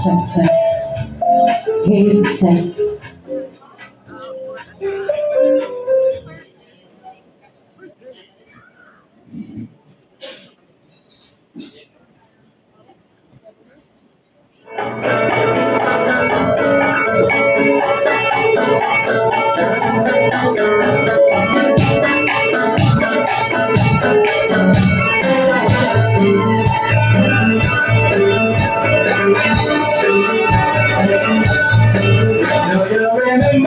Check, check. Hey, check.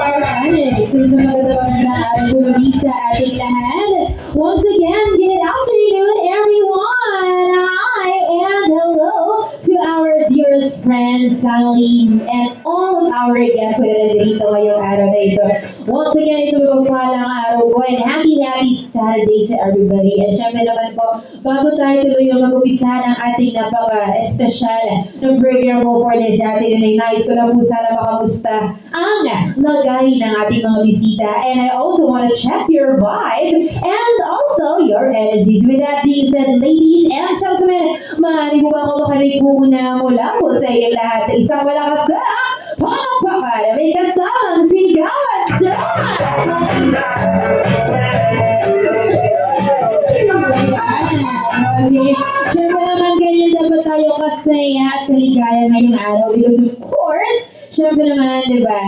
Alright, so isang magandang araw po muli sa ating lahat. Once again, good afternoon everyone! Hi and hello to our dearest friends, family, and all of our guests na nandito ngayong araw na ito. Once again, ito magpalang araw po and happy Saturday to everybody. And syempre naman po, bago tayo tuloy yung mag-upisa ng ating napaka-espesyal na program mo for this afternoon ay nais ko lang po sana makamusta ang lagay ng ating mga bisita. And I also want to check your vibe and also your energies. With that being said, ladies and gentlemen, maaari po ba ako makarinig po muna mula po sa inyong lahat na isang malakas na palakpakan na may kasamang sigawan dyan! Okay. Siyempre naman ganyan dapat tayo kasaya at kaligaya ngayong araw because of course, siyempre naman, di ba,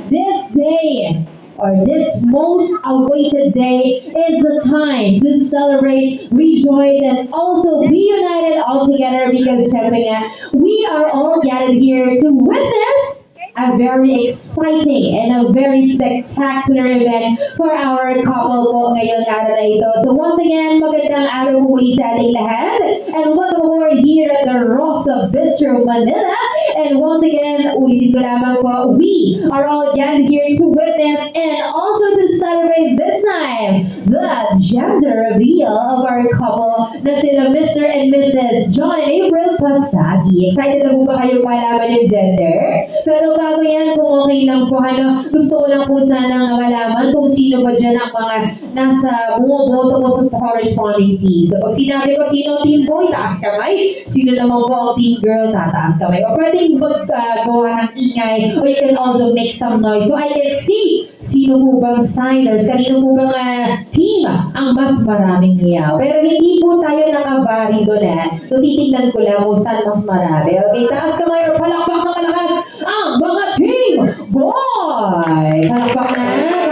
this day or this most awaited day is the time to celebrate, rejoice, and also be united all together because syempre nga, we are all gathered here to witness a very exciting and a very spectacular event for our couple po ngayong araw na ito. So once again, magandang araw po muli sa ating lahat. And welcome aboard here at the Rosa Bistro, Manila. And once again, ulitin ko lamang po, we are all gathered here to witness and also to celebrate this time the gender reveal of our couple na sila Mr. and Mrs. John and April Pasagi. Excited na po ba kayong malaman yung gender? Pero bago yan, kung okay lang po, gusto ko lang po sana malaman kung sino ba dyan ang mga nasa bumoboto po sa corresponding team. So pag sinabi ko sino team boy, taas kamay. Sino naman po ang team girl, tataas kamay. O pwedeng maggawa ng ingay or you can also make some noise so I can see sino po bang side or kanino po bang team ang mas maraming niyaw. Pero hindi po tayo nakabari doon So titignan ko lang kung saan mas marami. Okay, taas kamay or palakpak na malakas ang mga team boy! Palakpak na,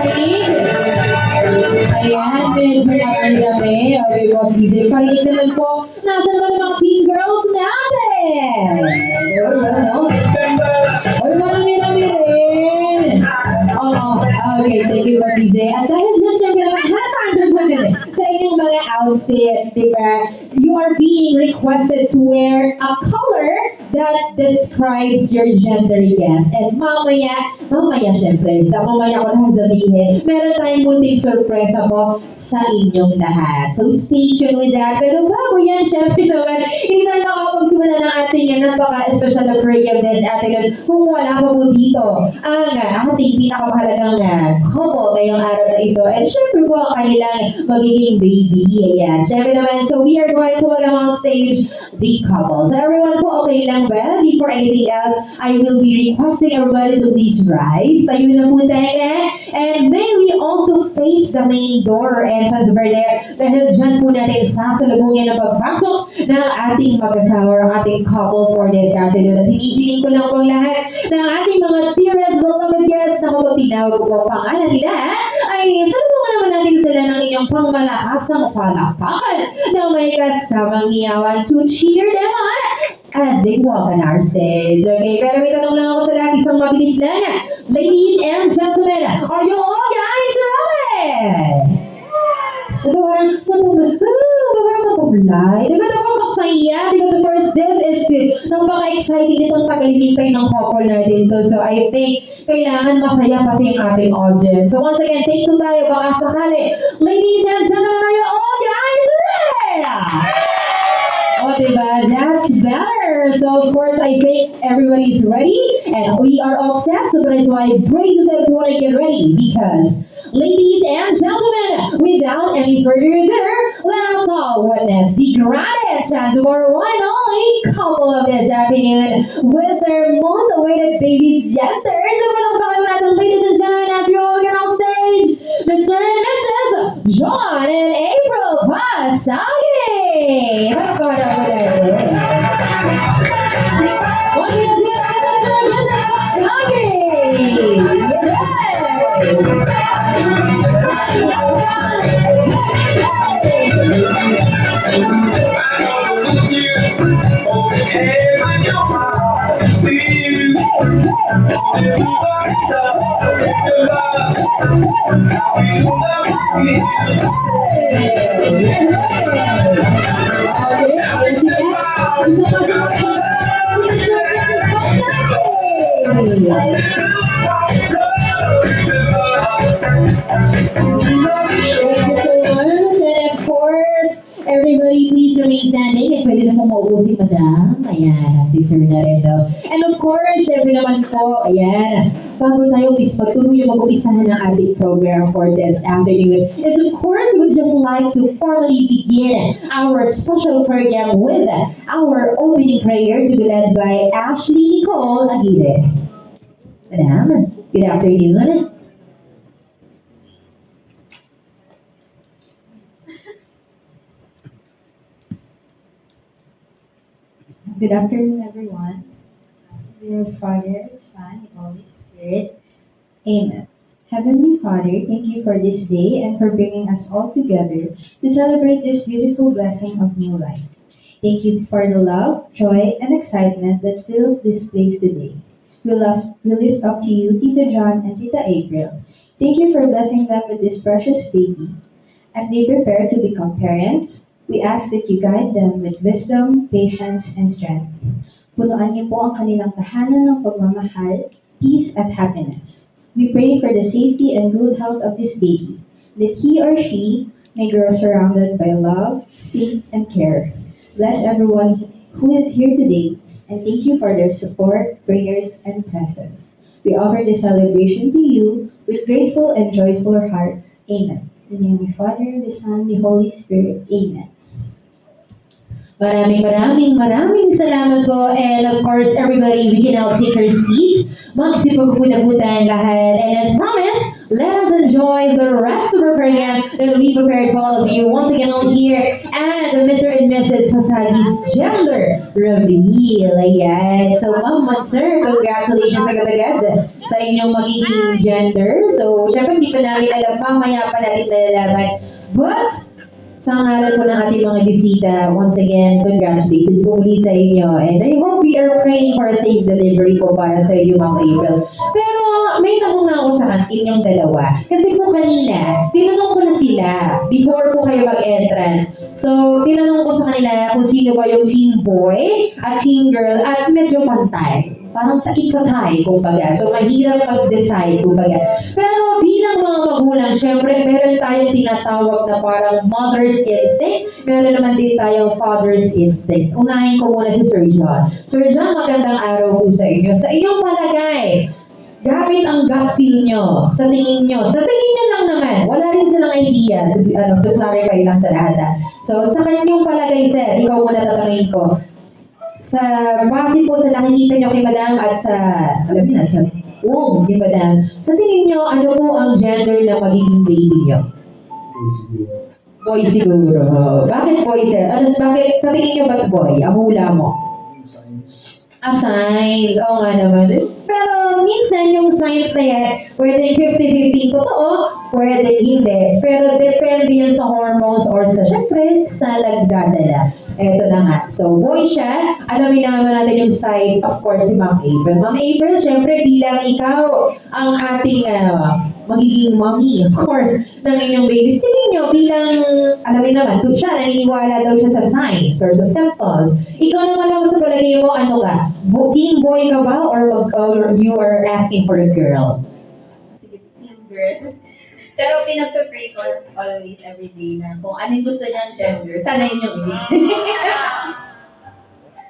right? Ayan, medyo marami kami. Okay, Boss DJ. Parinig naman po, nasa naman ang mga team girls natin? Oy, marami-rami rin. Oo, okay, thank you, Boss DJ. At dahil dyan, syempre naman, halata naman din sa inyong mga outfit, di ba? You are being requested to wear a color that describes your gender, yes. And mamaya syempre, mamaya ko na sabihin, meron tayong munting sorpresa po sa inyong lahat. So stay tuned with that. Pero bago yan, syempre naman, hindi tayo makapagsimula ng ating napaka-special na program this afternoon kung wala pa po dito ang ating pinakamahalagang couple ngayong araw na ito. And syempre po ang kanilang magiging baby. Ayan. Syempre naman, so we are going to welcome on stage the couple. So everyone po, okay lang ba? Before anything else, I will be requesting everybody to please rise. Tayo na po tayo and may we also face the main door or entrance over there dahil dyan po natin sasalubungin ang pagpasok ng ating mag-asawa or ating couple for this afternoon. At hinihiling ko lang po lahat ng ating mga dearest beloved guests na kapag tinawag ko po pangalan nila ay salubungan naman natin sila ng inyong pangmalakasang palakpakan na may kasamang iyawan to cheer them on as they walk on our stage. Okay, pero may tanong lang ako sa lahat, isang mabilis lang. Ladies and gentlemen, are you all guys ready? Parang mapapulay. Diba dapat masaya? Because of course, this is napaka-exciting itong tagalintay ng couple natin to. So I think kailangan masaya pati ang ating audience. So once again, take two tayo baka sakali. Ladies and gentlemen, are you all guys ready? Oh, diba? That's better. So, of course, I think everybody's ready and we are all set. So, that is why brace yourselves to get ready because, ladies and gentlemen, without any further ado, let us all Oh, witness the grandest chance for one and only couple of this afternoon with their most awaited baby's genders. So, welcome natin, ladies and gentlemen, as we all get on stage, Mr. and Mrs. John and April Pasagi. Welcome once again, Mr. and Mrs. Pasagi. Okay, ayun sila. Isa pa sila po. Mr. and Mrs. Thank you so much. And of course, everybody please remain standing. And pwede na po maupo si Madam. Ayan, si Sir na rin. No? And of course, syempre naman po, ayan, bago tayo pagtuloy mag-umpisahan ng ating program for this afternoon, is of course, we would just like to formally begin our special program with our opening prayer to be led by Ashley Nicole Aguirre. Madam, good afternoon. Good afternoon, everyone. Dear Father, Son, and Holy Spirit. Amen. Heavenly Father, thank you for this day and for bringing us all together to celebrate this beautiful blessing of new life. Thank you for the love, joy, and excitement that fills this place today. We lift up to you, Tito John and Tita April. Thank you for blessing them with this precious baby. As they prepare to become parents, we ask that you guide them with wisdom, patience, and strength. Punuan niyo po ang kanilang tahanan ng pagmamahal, peace, at happiness. We pray for the safety and good health of this baby, that he or she may grow surrounded by love, faith, and care. Bless everyone who is here today, and thank you for their support, prayers, and presence. We offer this celebration to you with grateful and joyful hearts. Amen. In the name of the Father, the Son, the Holy Spirit. Amen. Maraming salamat po. And of course, everybody, we can now take our seats. Magsipag po na po tayong lahat. And as promised, let us enjoy the rest of our program that we prepared for all of you. Once again, on here, and Mr. and Mrs. Hasagi's gender reveal. Ayan. So, ma'am, sir, congratulations agad-agad sa inyong magiging gender. So, syempre, hindi pa namin alam, mamaya pa natin malalaman. But, sa ngalan po ng ating mga bisita, once again, congratulations po muli sa inyo. And I hope we are praying for a safe delivery po para sa inyo, Ma'am April. Pero may tanong na ako sa inyong dalawa. Kasi po kanina, tinanong ko na sila before po kayo mag-entrance. So, tinanong ko sa kanila kung sino ba yung team boy at team girl at medyo pantay. Parang it's a tie, kumbaga. So, mahirap mag-decide, kumbaga. Pero bilang mga magulang, syempre, meron tayong tinatawag na parang mother's instinct. Meron naman din tayong father's instinct. Unahin ko muna si Sir John. Sir John, magandang araw po sa inyo. Sa inyong palagay, gamit ang gut feel nyo, sa tingin nyo lang naman, wala rin silang idea, to clarify lang sa lahat. So, sa kanyang palagay, sir, ikaw muna tatanungin ko, sa base po sa nakikita nyo kay Madam at sa, alam niyo na, sa womb ni Madam, sa tingin nyo, ano po ang gender ng magiging baby nyo? Boy siguro. Bakit boy, sir? Bakit, sa tingin nyo ba't boy? Ang hula mo? Science. Oo nga naman. Pero minsan yung science na yan, pwede 50-50 totoo, pwede hindi. Pero depende yan sa hormones or sa, syempre, sa nagdadala. Eto na nga. So, boy siya. Alamin naman natin yung side, of course, si Ma'am April. Ma'am April, syempre, bilang ikaw ang ating magiging mommy, of course, ng inyong babies. Tingin nyo, bilang, alamin naman, kung siya, naniniwala daw siya sa signs or sa symptoms. Ikaw naman lang sa palagay mo, ano ka? Team boy ka ba or you are asking for a girl? Sige, yung girl. Pero pinag-pray ko always, every day na kung anong gusto niyang gender, sana yun yung ibig.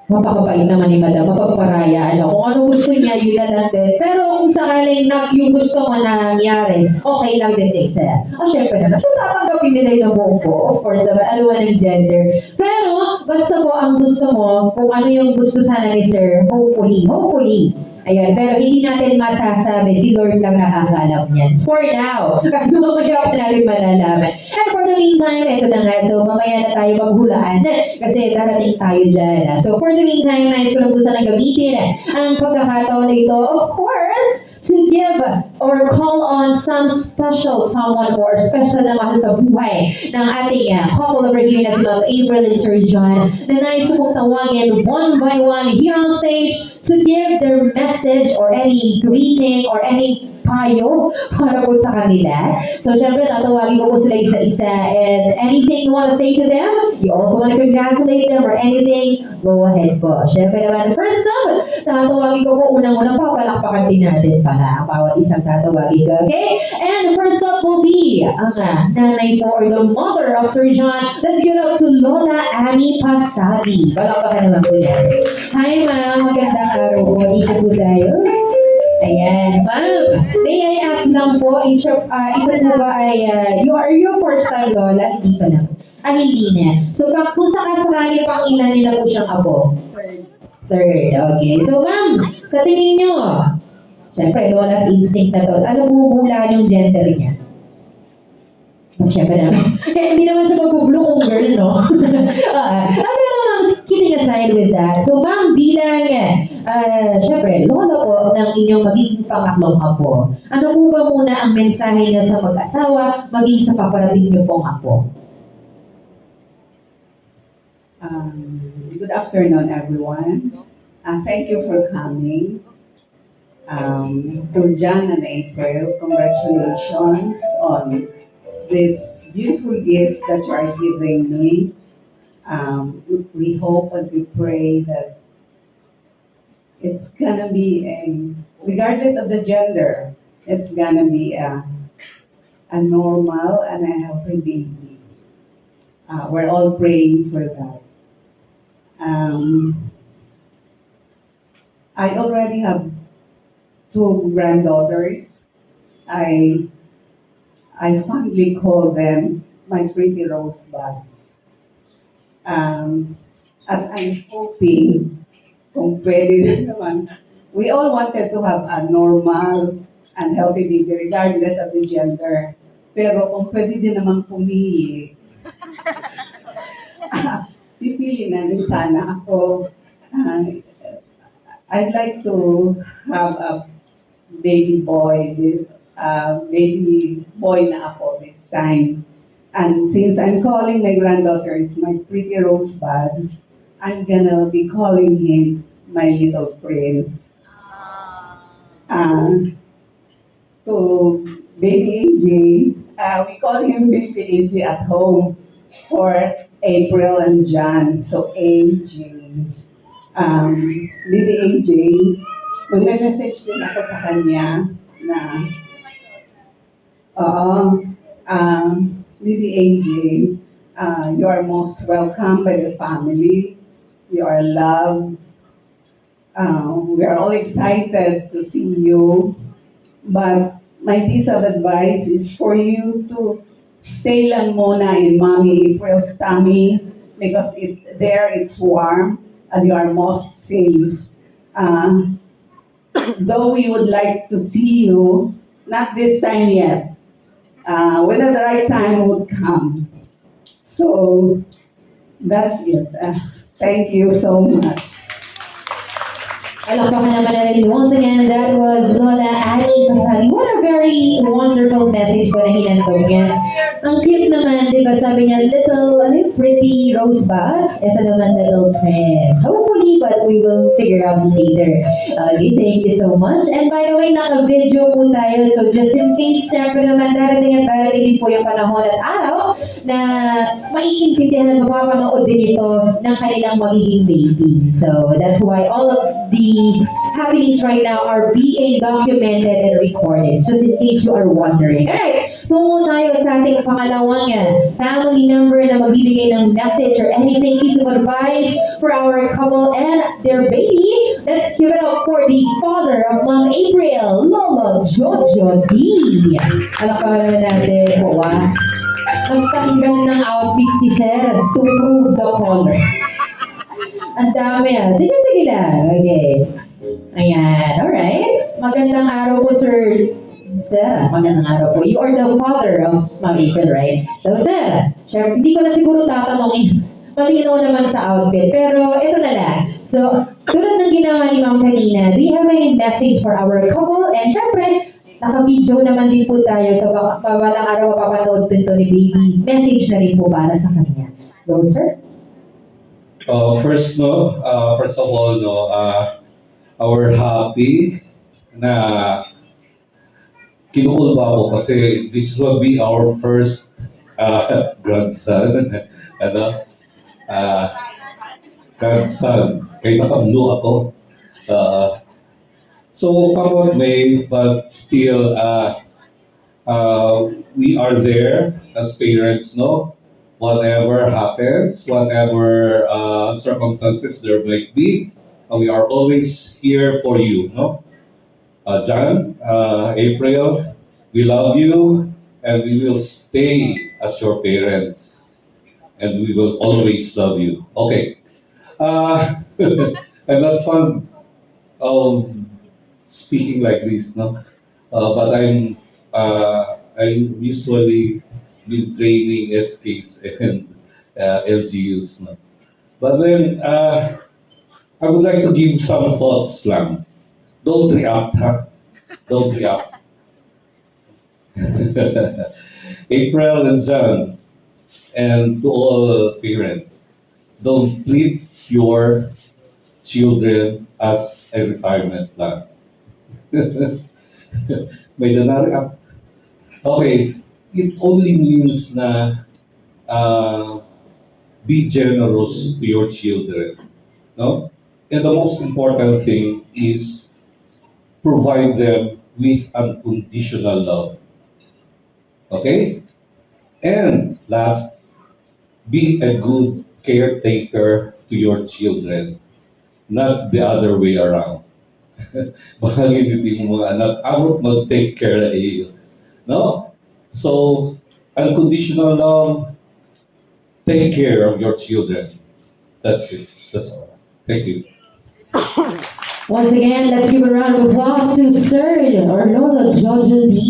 Mapakabait naman ni Madam, mapagparaya, ano, kung ano gusto niya, yun na lang din. Pero kung sakaling yung gusto mo na nangyari, okay lang din din sa'yo. O, syempre naman, syempre tatanggapin nila yung buong ko. Of course, naman, ano man ang gender. Pero, basta po ang gusto mo, kung ano yung gusto sana ni Sir, hopefully. Ayan, pero hindi natin masasabi, si Lord lang nakakalam niyan. For now, kasi mamaya pa natin malalaman. And for the meantime, ito na nga, so mamaya na tayo maghulaan, kasi darating tayo dyan. So for the meantime, nais ko lang po sana gamitin ang pagkakataon na ito, of course, to give or call on some special someone or special na mahal sa buhay ng ating couple over here na si Ma'am April and Sir John, na nais ko pong tawagin one by one here on stage to give their message or any greeting or any payo para po sa kanila. So, syempre, tatawagin ko po sila isa-isa. And anything you want to say to them, you also want to congratulate them or anything, go ahead po. Syempre naman, first up, tatawagin ko po unang-unang papalakpakan din natin pala ang bawat isang tatawagin ko. Okay? And first up will be ang nanay po or the mother of Sir John. Let's give it up to Lola Annie Pasagi. Palakpakan naman po yan. Hi, ma'am. Magandang araw po. Dito po tayo. Ayan, ma'am. May I ask lang po, ito po ba ay, you are your first time, Lola? Hindi pa lang. Hindi na. So, kung sakasakali pang ilan nila po siyang apo? Third, okay. So, ma'am, sa tingin nyo, siyempre, Lola's instinct na to. Ano buhula yung gender niya? Siyempre naman. Hindi naman siya magbublue kung girl, no? Pero ma'am, kidding aside with that. So ma'am, bilang, siyempre, lola po ng inyong magiging pangatlong apo. Ano po ba muna ang mensahe niya sa mag-asawa, maging sa paparating niyo pong apo? Good afternoon, everyone. Thank you for coming. To John and April, congratulations on this beautiful gift that you are giving me. We hope and we pray that it's gonna be regardless of the gender, it's gonna be a normal and a healthy baby. We're all praying for that. I already have 2 granddaughters. I fondly call them my pretty rosebuds. As I'm hoping, kung pwede na naman, we all wanted to have a normal and healthy baby regardless of the gender. Pero kung pwede din naman pumili, pipili na rin sana ako. I'd like to have a baby boy na ako this time. And since I'm calling my granddaughters my pretty rosebuds, I'm gonna be calling him my little prince. To baby AJ, we call him baby AJ at home for April and John. So AJ. Baby AJ, magme-message din ako sa kanya na Baby AJ, you are most welcome by the family. You are loved. We are all excited to see you. But my piece of advice is for you to stay lang muna in Mommy April's tummy because it's warm and you are most safe. Though we would like to see you, not this time yet. Whether the right time would come. So, that's it. Thank you so much. Alakpakan naman natin. Once again, that was Lola Annie Pasagi. What a very wonderful message po na hinantong niya. Ang cute naman, di ba? Sabi niya, pretty rosebuds. Ito naman, little prince. Hopefully, but we will figure out later. Okay, thank you so much. And by the way, naka-video po tayo. So just in case, syempre naman, darating din po yung panahon at araw na maiintindihan at mapapanood din ito ng kanilang magiging baby. So that's why all of these happenings right now are being documented and recorded, just in case you are wondering. Alright, tungo tayo sa ating pangalawang family member na magbibigay ng message or any piece of advice for our couple and their baby. Let's give it up for the father of Ma'am April, Lolo Jojo D. Alam ka naman natin, nagtanggal ng outfit si Sir to prove the color. Ang dami Sige, sige lang. Okay. Ayan, alright. Magandang araw po, Sir. Sir, magandang araw po. You are the father of Ma'am April, right? So, Sir, syempre, hindi ko na siguro tatanungin. Malinaw naman sa outfit. Pero, ito na lang. So, tulad ng ginawa ni Ma'am kanina, do you have any message for our couple? And syempre, naka-video naman din po tayo. So, walang araw mapapanood po ito ni baby. Message na rin po para sa kanya. Go, Sir. First of all, our happy na kinukulba ko kasi this will be our first grandson. Grandson. Kaya nakablo ako. So, kapag may, but still, we are there as parents, no? Whatever happens, whatever circumstances there might be, we are always here for you, no? John, April, we love you and we will stay as your parents and we will always love you. Okay. I'm not fond of speaking like this, no? But I'm usually been training SKs and LGUs. No? But then, I would like to give some thoughts lang. Don't react, ha? Don't react. April and John, and to all parents, don't treat your children as a retirement plan. May na-react. Okay, it only means na be generous to your children, no? And the most important thing is provide them with unconditional love. Okay? And last, be a good caretaker to your children, not the other way around. Baka hindi mo mga anak, I would mag-take care of you. No? So, unconditional love, take care of your children. That's it. That's all. Thank you. Once again, let's give a round of applause to Sir or Lolo Jojo D.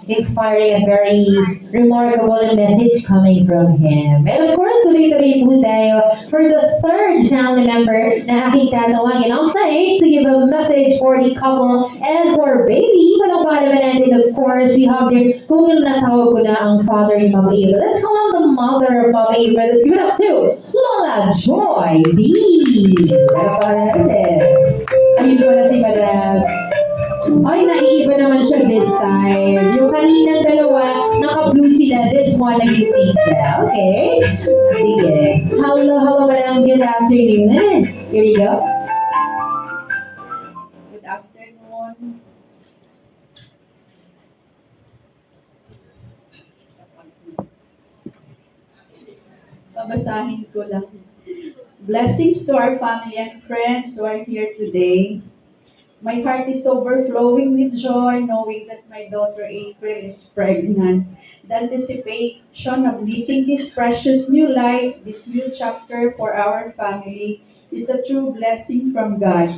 Inspiring and very remarkable message coming from him. And of course, tuloy-tuloy po tayo for the third family member na aking tatawagin on stage to give a message for the couple and for baby. Palakpakan naman natin, of course, we have there, kung natawag ko na ang father ni Mama Eva. Let's call on the mother of Mama Eva. Let's give it up to Lola Joy D. Palakpakan natin. Ayun pala si Madam. Ay, naiiba naman siya this time. Yung kaninang dalawa, naka-blue sila. This one, naging pink na. Okay? Sige. Hello, Madam. Good afternoon. Here we go. Good afternoon. Babasahin ko lang. Blessings to our family and friends who are here today. My heart is overflowing with joy knowing that my daughter April is pregnant. The anticipation of meeting this precious new life, this new chapter for our family, is a true blessing from God.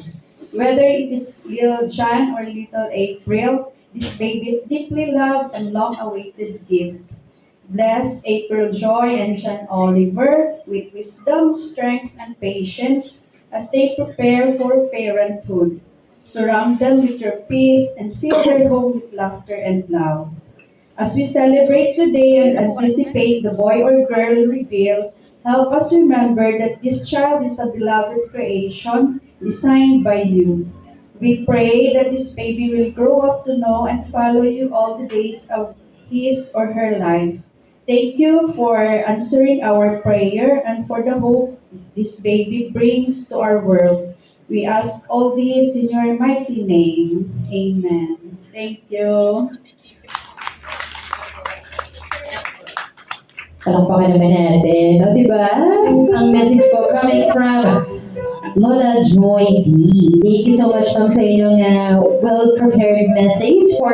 Whether it is little John or little April, this baby is deeply loved and long-awaited gift. Bless April Joy and John Oliver with wisdom, strength, and patience as they prepare for parenthood. Surround them with your peace and fill their home with laughter and love. As we celebrate today and anticipate the boy or girl reveal, help us remember that this child is a beloved creation designed by you. We pray that this baby will grow up to know and follow you all the days of his or her life. Thank you for answering our prayer and for the hope this baby brings to our world. We ask all this in your mighty name. Amen. Thank you. Palakpakan naman natin. O, diba? Ang message po coming from Lola Joy D. Thank you so much ma'am sa inyong well-prepared message for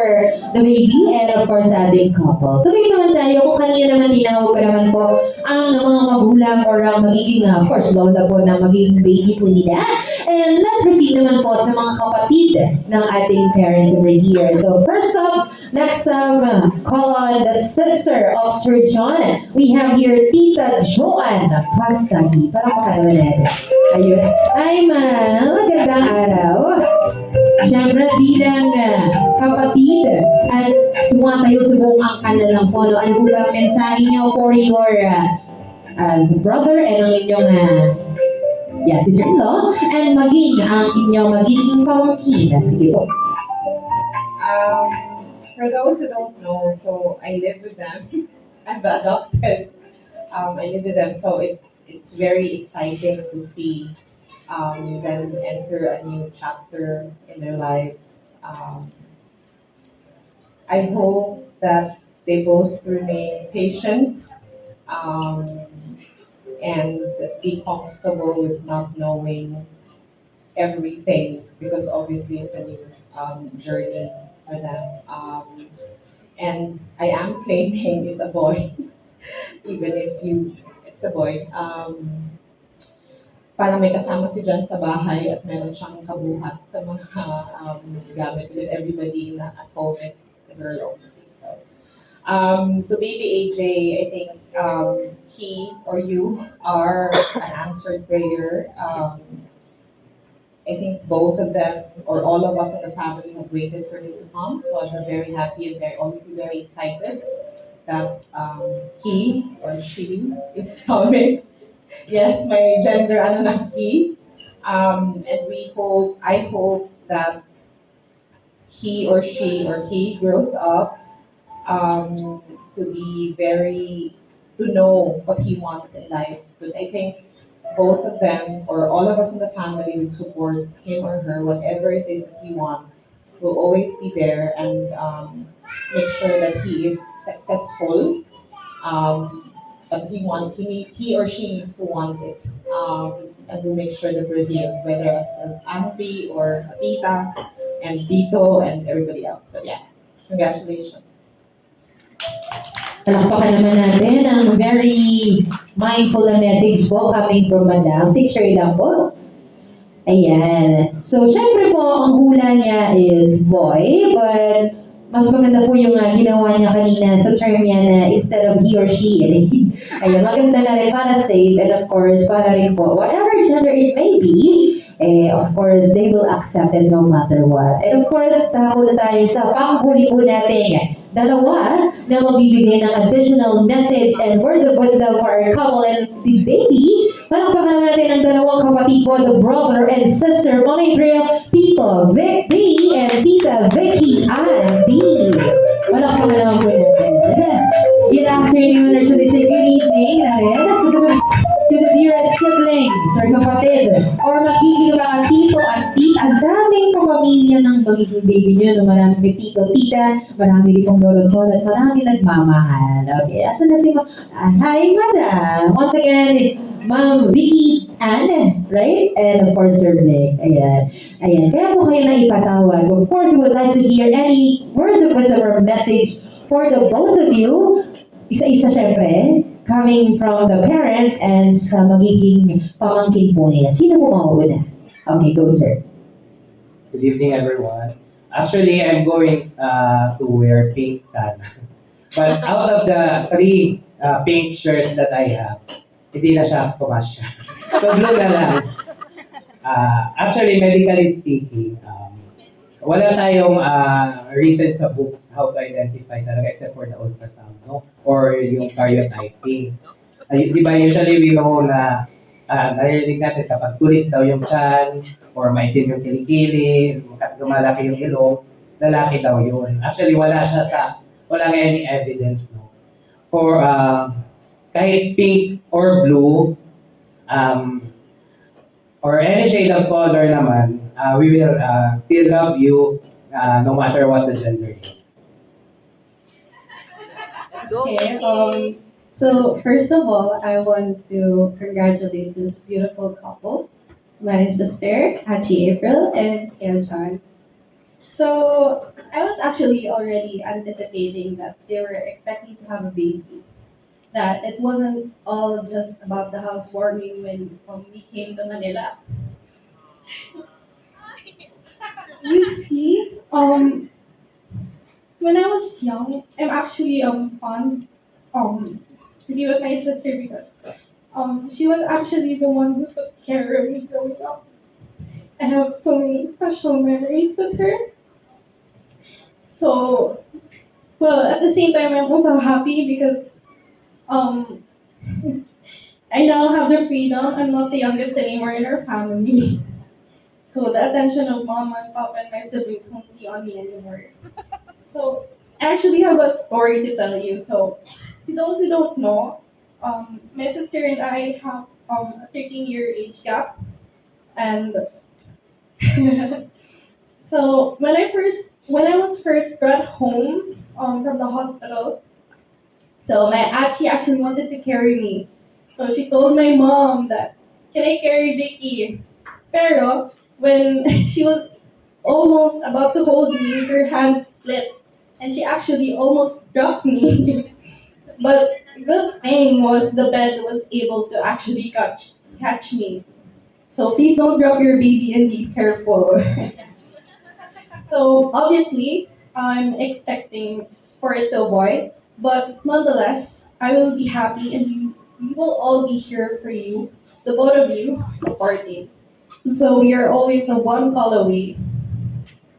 the baby and of course sa ating couple. Tuloy naman tayo kung kanina naman tinawag ko naman po ang mga magulang or ang magiging, of course, lola po na magiging baby po nila. And let's proceed naman po sa mga kapatid ng ating parents over here. So first up, next call on the sister of Sir John. We have here Tita Joanne Pasagi. Parang naman natin. Ayun. Ay ma'am, magandang araw. Siyempre bilang kapatid at tumatayo sa buong angkan na lang po. No? Ano po ba ang mensahe niyo for your brother and ang inyong sister-in-law and maging ang inyong magiging pamangkin. Sige po. For those who don't know, so I live with them. I'm adopted. I live with them, so it's very exciting to see them enter a new chapter in their lives. I hope that they both remain patient and be comfortable with not knowing everything, because obviously it's a new journey for them. And I am claiming it's a boy, even if it's a boy. Para may kasama si John sa bahay at meron siyang kabuhat sa mga gamit, because everybody at home is a girl obviously. So, to baby AJ, I think he or you are an answered prayer. I think both of them or all of us in the family have waited for him to come, so I'm very happy and obviously very excited that he or she is coming. Yes, my gender he. And I hope that he or she or he grows up to know what he wants in life. Because I think both of them or all of us in the family would support him or her, whatever it is that he wants. We'll always be there and make sure that he is successful. But he or she needs to want it. And we'll make sure that we're here, whether as an auntie or a tita and tito and everybody else. But yeah, congratulations. Palakpakan naman natin ang very mindful na message po coming from Madam. Picture lang po. Ayan. So, syempre po, ang hula niya is boy, but mas maganda po yung ginawa niya kanina sa term niya na instead of he or she. Ayan, maganda na rin para safe and of course, para rin po, whatever gender it may be, of course, they will accept it no matter what. And of course, tako na tayo sa panghuli po natin. Dalawa na magbibigay ng additional message and words of wisdom for our couple and the baby. Palakpakan natin ang dalawang kapatid ko, the brother and sister, Mama April, Tito Vic D, and Tita Vicky Ann D. Palakpakan naman po natin. Good afternoon or should I say good evening na rin to the dearest siblings or kapatid or magiging mga tito at tita. Ang daming kapamilya ng magiging baby nyo. No? Marami may tito, tita, marami rin pong lolo at marami nagmamahal. Okay, asan na si hi, madam. Once again, Ma'am Vicky Ann, right? And of course, Sir Vic. Ayan. Ayan. Kaya po kayo na ipatawag. Of course, we would like to hear any words of wisdom or message for the both of you. Isa-isa syempre, coming from the parents and sa magiging pamangkin po nila. Sino po mauuna? Okay, go sir. Good evening, everyone. Actually, I'm going to wear pink sana. But out of the 3 pink shirts that I have, hindi na siya pumasya. So, blue na lang. Actually, medically speaking, wala tayong written sa books how to identify talaga except for the ultrasound, no? Or yung karyotyping. Di ba, usually we know na naririnig natin kapag tulis daw yung tiyan or maitim yung kilikili, lumalaki yung ilong, lalaki daw yun. Actually, wala any evidence, no? For kahit pink or blue, or any shade of color naman, we will still love you no matter what the gender is. Okay, So, first of all, I want to congratulate this beautiful couple, my sister, Hachi April, and Kaya John. So, I was actually already anticipating that they were expecting to have a baby. That it wasn't all just about the housewarming when we came to Manila. You see, when I was young, I'm actually fond um to be with my sister because she was actually the one who took care of me growing up. I have so many special memories with her. So, well, at the same time, I'm also happy because um I now have the freedom. I'm not the youngest anymore in our family. So the attention of mom and papa and my siblings won't be on me anymore. So I actually have a story to tell you. So to those who don't know, my sister and I have a 13-year age gap, and so when I was first brought home from the hospital, so my aunt she actually wanted to carry me. So she told my mom that can I carry Vicky? Pero when she was almost about to hold me, her hand split, and she actually almost dropped me. But good thing was the bed was able to actually catch me. So please don't drop your baby and be careful. So obviously, I'm expecting for it to avoid, but nonetheless, I will be happy and we will all be here for you, the both of you, supporting. So we are always a one call away,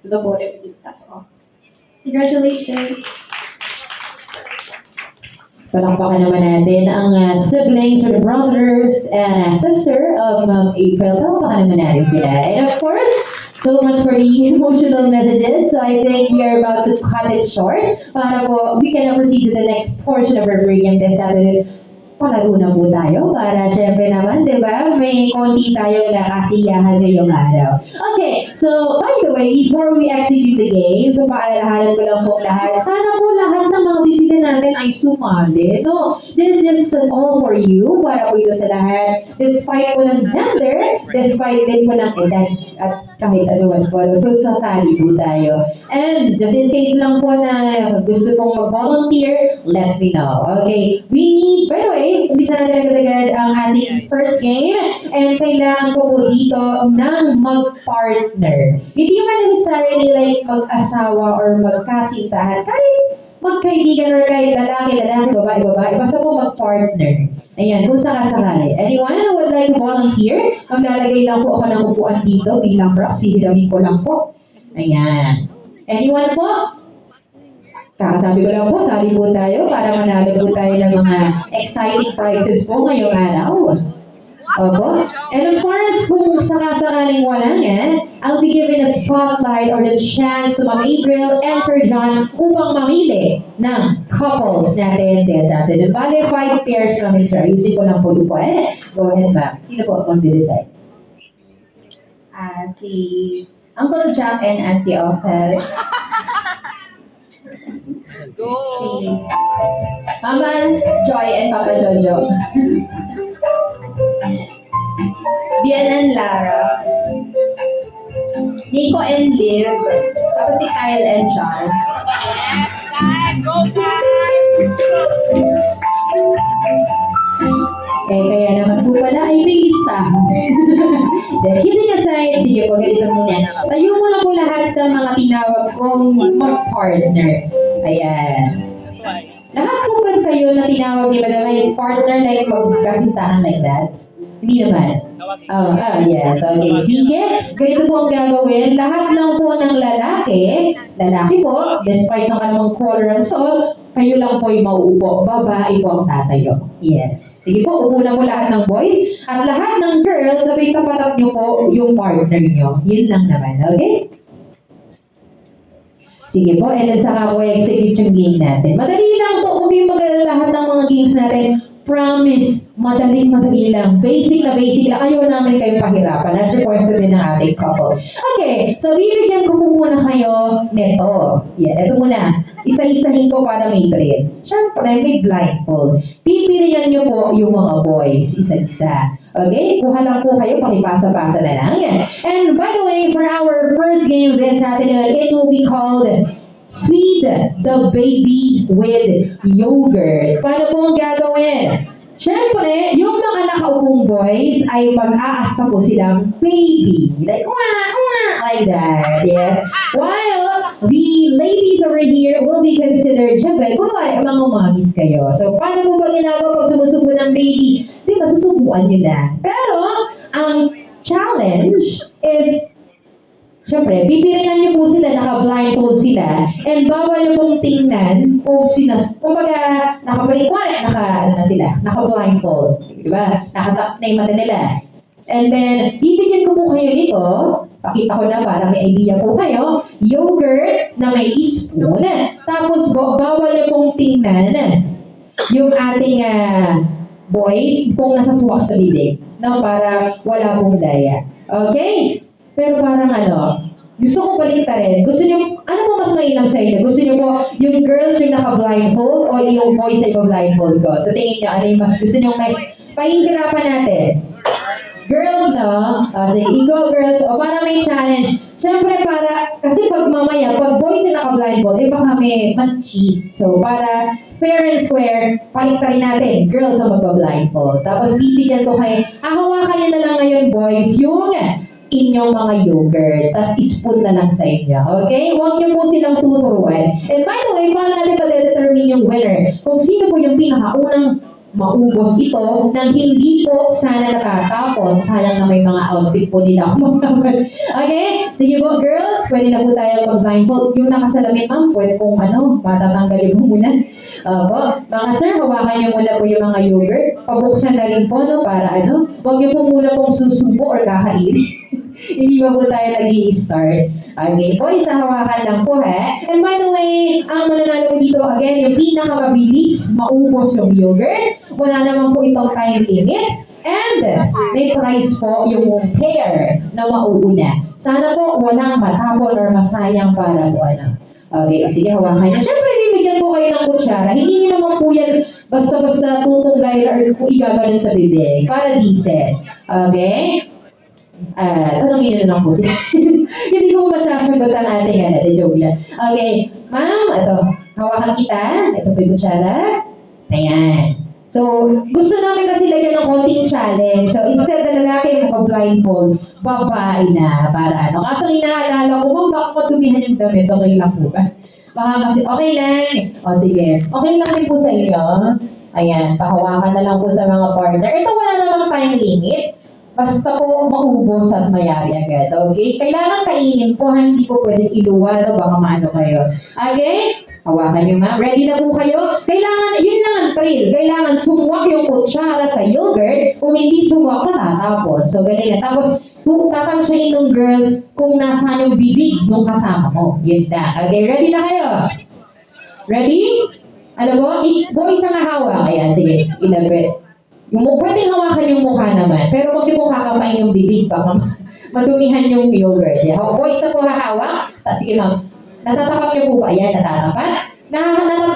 the both of you. That's all. Congratulations. Palakpakan naman natin ang siblings or brothers and sister of April. Palakpakan naman natin sila. And of course, so much for the emotional messages. So I think we are about to cut it short. Para po, we can proceed to the next portion of our program. Then sabi palaro na po tayo para syempre naman, di ba, may konti tayong nakasiyahan ngayong araw. Okay, so by the way, before we execute the game, so paalalahanan ko lang po lahat, sana po lahat ng mga bisita natin ay sumali. No, this is all for you, para po ito sa lahat, despite po ng gender, despite din po ng edad, at kahit ano po. So sasali po tayo. And just in case lang po na gusto pong mag-volunteer, let me know. Okay, we need, by the way, umpisa na agad-agad ang ating first game and kailangan ko po dito ng mag-partner. Hindi man necessarily like mag-asawa or magkasintahan. Kahit magkaibigan or kahit lalaki, babae, basta po mag-partner. Ayan, kung sakasakali. Anyone who would like to volunteer, maglalagay lang po ako ng upuan dito bilang prop. Sihiramin ko lang po. Ayan. Anyone po? Kakasabi ko lang po, sali po tayo para manalo po tayo ng mga exciting prizes po ngayong araw. Opo. And of course, kung sakasakaling wala nga, I'll be giving a spotlight or the chance to Ma'am April and Sir John upang mamili ng couples natin sa atin. Bale, 5 pairs kami, sir. Ayusin ko lang po yung po. Go ahead, ma'am. Sino po ang mag-decide? Si Uncle Jack and Auntie Ophel. Si Mama Joy and Papa Jojo. Bian and Lara. Nico and Liv. Tapos si Kyle and John. Kaya naman po pala ay may isa. Then, kidding aside, sige po, ganito muna. Tayo mo na po lahat ng mga tinawag kong mag-partner. Ayan. Lahat po ba kayo na tinawag ni Madam yung partner like magkasintahan like that? Hindi naman. Yes. Okay, sige. Ganito po ang gagawin. Lahat lang po ng lalaki po, despite ng anumang color and soul, kayo lang po yung mauupo. Babae po ang tatayo. Yes. Sige po, upo na po lahat ng boys. At lahat ng girls, sabay tapatat nyo po yung partner nyo. Yun lang naman. Okay? Sige po, and then saka po execute yung game natin. Madali lang po kung yung lahat ng mga games natin. Promise, madali lang. Basic na basic lang. Ayaw namin kayong pahirapan. As requested din ng ating couple. Okay, so bibigyan ko po muna kayo neto. Ito muna. isa-isahin ko para may thrill. Siyempre, may blindfold. Pipilihan niyo po yung mga boys, isa-isa. Okay? Kuha lang po kayo, pakipasa-pasa na lang. And by the way, for our first game this afternoon, it will be called Feed the Baby with Yogurt. Paano po ang gagawin? Siyempre, yung mga nakaupong boys ay mag-aasta po silang baby. Like, wah, wah, like that. Yes. While the ladies over here will be considered, siyempre, kunwari, mga mommies kayo. So, paano po ba ginagawa pag sumusubo ng baby? Di ba, susubuan nyo lang. Pero, ang challenge is, siyempre, pipiringan niyo po sila, naka-blindfold sila, and bawal niyo pong tingnan kung kumbaga, naka-blindfold. Diba? Nakatak na yung mata nila. And then, bibigyan ko po kayo nito, pakita ko na para may idea po kayo, yogurt na may spoon. Tapos, bawal niyo pong tingnan yung ating boys kung nasasuwak sa bibig. No? Para wala pong daya. Okay? Pero parang gusto ko baliktarin. Gusto niyo, ano po mas mainam sa inyo? Gusto niyo po yung girls yung naka-blindfold o yung boys ay blindfold ko? So tingin niyo, ano yung mas gusto niyo mas pahihirapan natin? Girls, no? Sige, go girls. O para may challenge. Siyempre kasi pag mamaya, pag boys yung naka-blindfold, baka may man-cheat. So para fair and square, paliktarin natin. Girls ang magpa-blindfold. Tapos bibigyan ko kayo, hahawakan niyo na lang ngayon boys, yung inyong mga yogurt. Tapos spoon na lang sa inyo. Okay? Huwag niyo po silang tuturuan. And by the way, paano natin pa-determine yung winner? Kung sino po yung pinakaunang maubos ito nang hindi po sana natatapon. Sayang na may mga outfit po nila ako magtapon. Okay? Sige po, girls. Pwede na po tayo mag-blindfold. Yung nakasalamin, ma'am, pwede pong matatanggalin mo muna. Po. Mga sir, hawakan niyo muna po yung mga yogurt. Pabuksan na rin po, para huwag niyo po muna pong susubo or kakain. Hindi ba po tayo nag-i-start? Okay, po, isa hawakan lang po, And by the way, ang mananalo dito, again, yung pinakamabilis maubos yung yogurt. Wala naman po itong time limit. And may prize po yung pair na mauuna. Sana po walang matapon or masayang para po Okay, sige, hawakan niyo. Siyempre, bibigyan ko kayo ng kutsara. Hindi niyo naman po yan basta-basta tutunggay or igaganon sa bibig. Para decent. Okay? Tanongin nyo na lang po sila. Hindi ko masasagutan ating joke lang. Okay, ma'am, ito, hawakan kita. Ito po yung kutsara. Ayan. So, gusto namin kasi lagyan ng konting challenge. So, instead na lalaki yung mag-blindfold, babae na, para Kaso inaalala ko, ma'am, baka matumihan yung damit. Okay lang po ba? Baka kasi, okay lang. O, sige. Okay lang din po sa inyo. Ayan, pahawakan na lang po sa mga partner. Ito, wala namang time limit. Basta po maubos at mayari agad. Okay? Kailangan kainin po, hindi po pwedeng iluwa, baka maano kayo. Okay? Hawakan niyo, ma'am. Ready na po kayo? Kailangan, yun lang ang thrill. Kailangan sumuwak yung kutsara sa yogurt. Kung hindi sumuwak, matatapon. So, ganyan. Tapos, kung tatansyain ng girls kung nasaan yung bibig ng kasama mo. Yun na. Okay? Ready na kayo? Ready? Alam mo, boys ang nahawak. Ayan, sige. Ilabit. Pwedeng hawakan yung mukha naman, pero huwag yung mukha kapain yung bibig, baka madumihan yung yogurt. Boys na po hahawak. Sige ma'am, natatapat niyo po ba? Ayan, natatapat.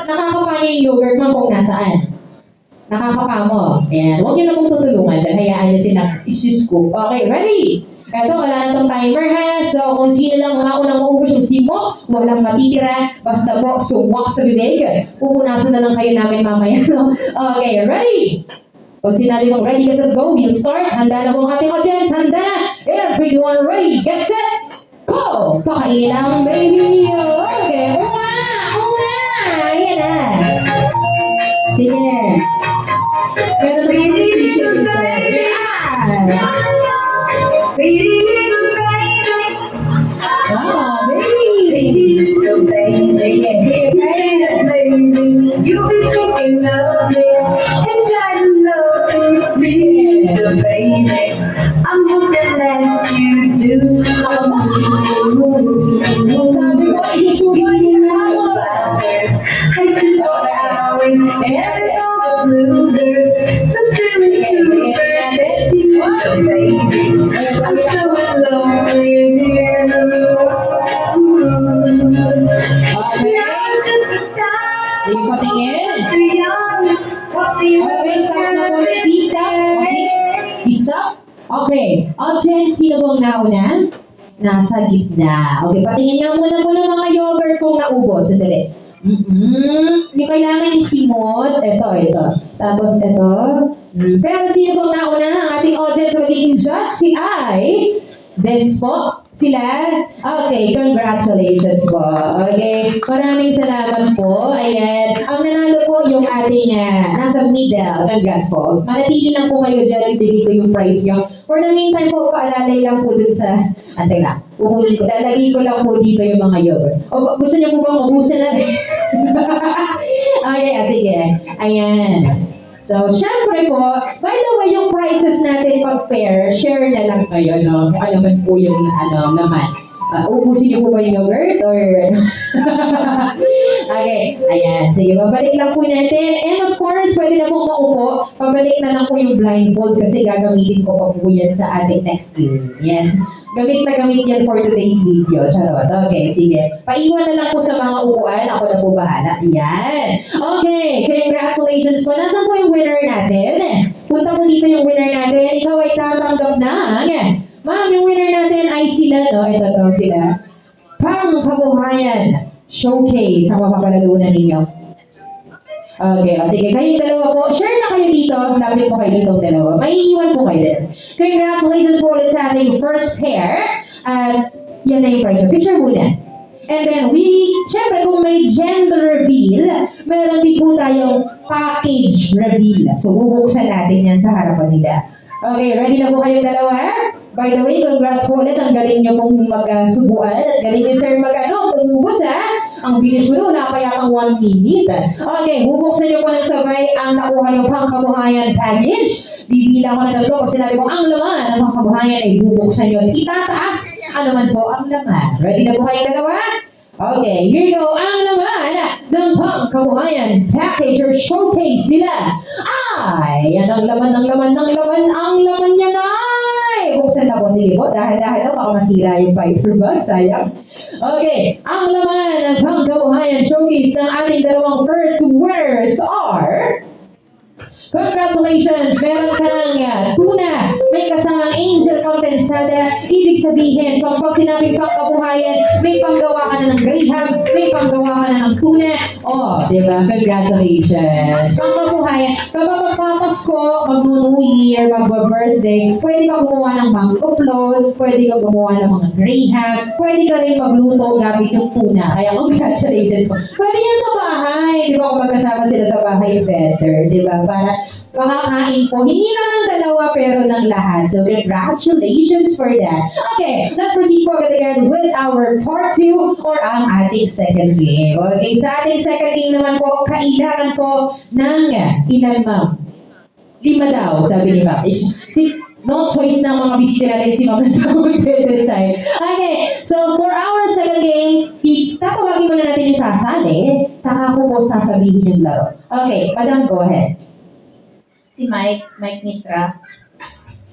Nakakapa niyo yung yogurt ma'am kung nasaan. Nakakapa mo. Ayan, huwag niyo na pong tutulungan. Hayaan niyo silang isi-scoop. Okay, ready? Ito, wala na itong timer So, kung sino lang unang maubos yung simo, walang matitira. Basta po, sumwak sa bibig. Pupunasan na lang kayo namin mamaya. Okay, ready? Pag sinabi mong ready, get set, go, we'll start. Handa na po ang ating audience. Handa! Everyone ready, get set, go! Pakainin lang, baby! Okay, uma! Ayan na! Sige. Meron na yung t-shirt dito. Yes! Wow, baby! Sige, sige, You'll be thinking of me and try to love me, sweet baby. I'm gonna let you do. Sabi ko, isusuba niya ako. I see all the hours and all the bluebirds. The feeling too fresh, baby. I'm so lonely here. Now just Okay, audience, sino pong nauna? Nasa gitna. Okay, patingin nga muna po ng mga yogurt pong naubos. Sandali. Yung kailangan yung simot. Ito. Tapos ito. Pero sino pong nauna ang ating audience magiging judge? Si Ai. This po. Sila? Okay, congratulations po. Okay, maraming salamat po. Ayan. Ang nanalo po yung ating nasa middle. Congrats po. Manatili lang po kayo dyan. Ibigay ko yung prize nyo. For the meantime po, paalalay lang po dun sa... Antay lang. Puhuli ko. Lalagay ko lang po dito yung mga yogurt. O, gusto niyo po bang ubusin na rin? Okay, sige. Ayan. So, syempre po, by the way, yung prices natin pag pair, share na lang kayo, no? Kung ano man po yung laman. Ubusin niyo po ba yung yogurt or... Okay, ayan. Sige, babalik lang po natin. And of course, pwede na pong maupo. Pabalik na lang po yung blindfold kasi gagamitin ko pa po yan sa ating next game. Yes. Gamit na gamit yan for today's video. Charot. Okay, sige. Paiwan na lang po sa mga upuan. Ako na po bahala. Yan. Okay, congratulations po. Nasaan po yung winner natin? Punta po dito yung winner natin. Ikaw ay tatanggap na. Ma'am, yung winner natin ay sila, no? Ito sila. Pangkabuhayan Showcase ang mapapalalunan ninyo. Okay, sige. Kayong dalawa po. Share na kayo dito. Lapit po kayo dito dalawa. May iwan po kayo din. Congratulations po ulit sa ating first pair. At yan na yung prize. Picture muna. And then syempre kung may gender reveal, meron din po tayong package reveal. So, bubuksan natin yan sa harapan nila. Okay, ready na po kayong dalawa? By the way, congrats po ulit. Ang galing nyo pong magsubuan. At galing nyo sir umubos Ang bilis mo wala pa yatang 1 minute. Okay, bubuksan nyo po ng sabay ang nakuha nyo pangkabuhayan package. Bibila ko na tatlo kasi sinabi ko ang laman ng pangkabuhayan ay bubuksan nyo. Itataas, ano man po ang laman. Ready na po kayong dalawa? Okay, here you go. Ang laman ng pangkabuhayan package or showcase nila ay yan ang laman niya na buksan na po. Sige po, dahan-dahan na baka masira yung paper bag. Sayang. Okay, ang laman ng pangkabuhayan showcase ng ating dalawang first winners are... Congratulations! Meron ka ng tuna, may kasamang angel condensada. Ibig sabihin, pag sinabing pangkabuhayan, may panggawa ka na ng graham, may panggawa ka na ng tuna. Oh, di ba? Congratulations! Pangkabuhayan, kapag magpapasko, mag-New Year, mag-birthday, pwede ka gumawa ng mango float, pwede ka gumawa ng mga graham, pwede ka rin magluto gamit yung tuna. Kaya congratulations po. Pwede yan sa bahay. Di ba? Kung magkasama sila sa bahay, better. Di ba? Para makakain po, hindi lang ng dalawa pero ng lahat. So, congratulations for that. Okay, let's proceed forward again with our part 2 or ang ating second game. Okay, sa ating second game naman po, kailangan ko ng ilan, ma'am? 5 daw, sabi ni ma'am. No choice ng mga bisita natin si ma'am na mag-decide. Okay, so for our second game, tatawagin muna natin yung sasali, saka ko po sasabihin yung laro. Okay, madam, go ahead. Si Mike Mitra,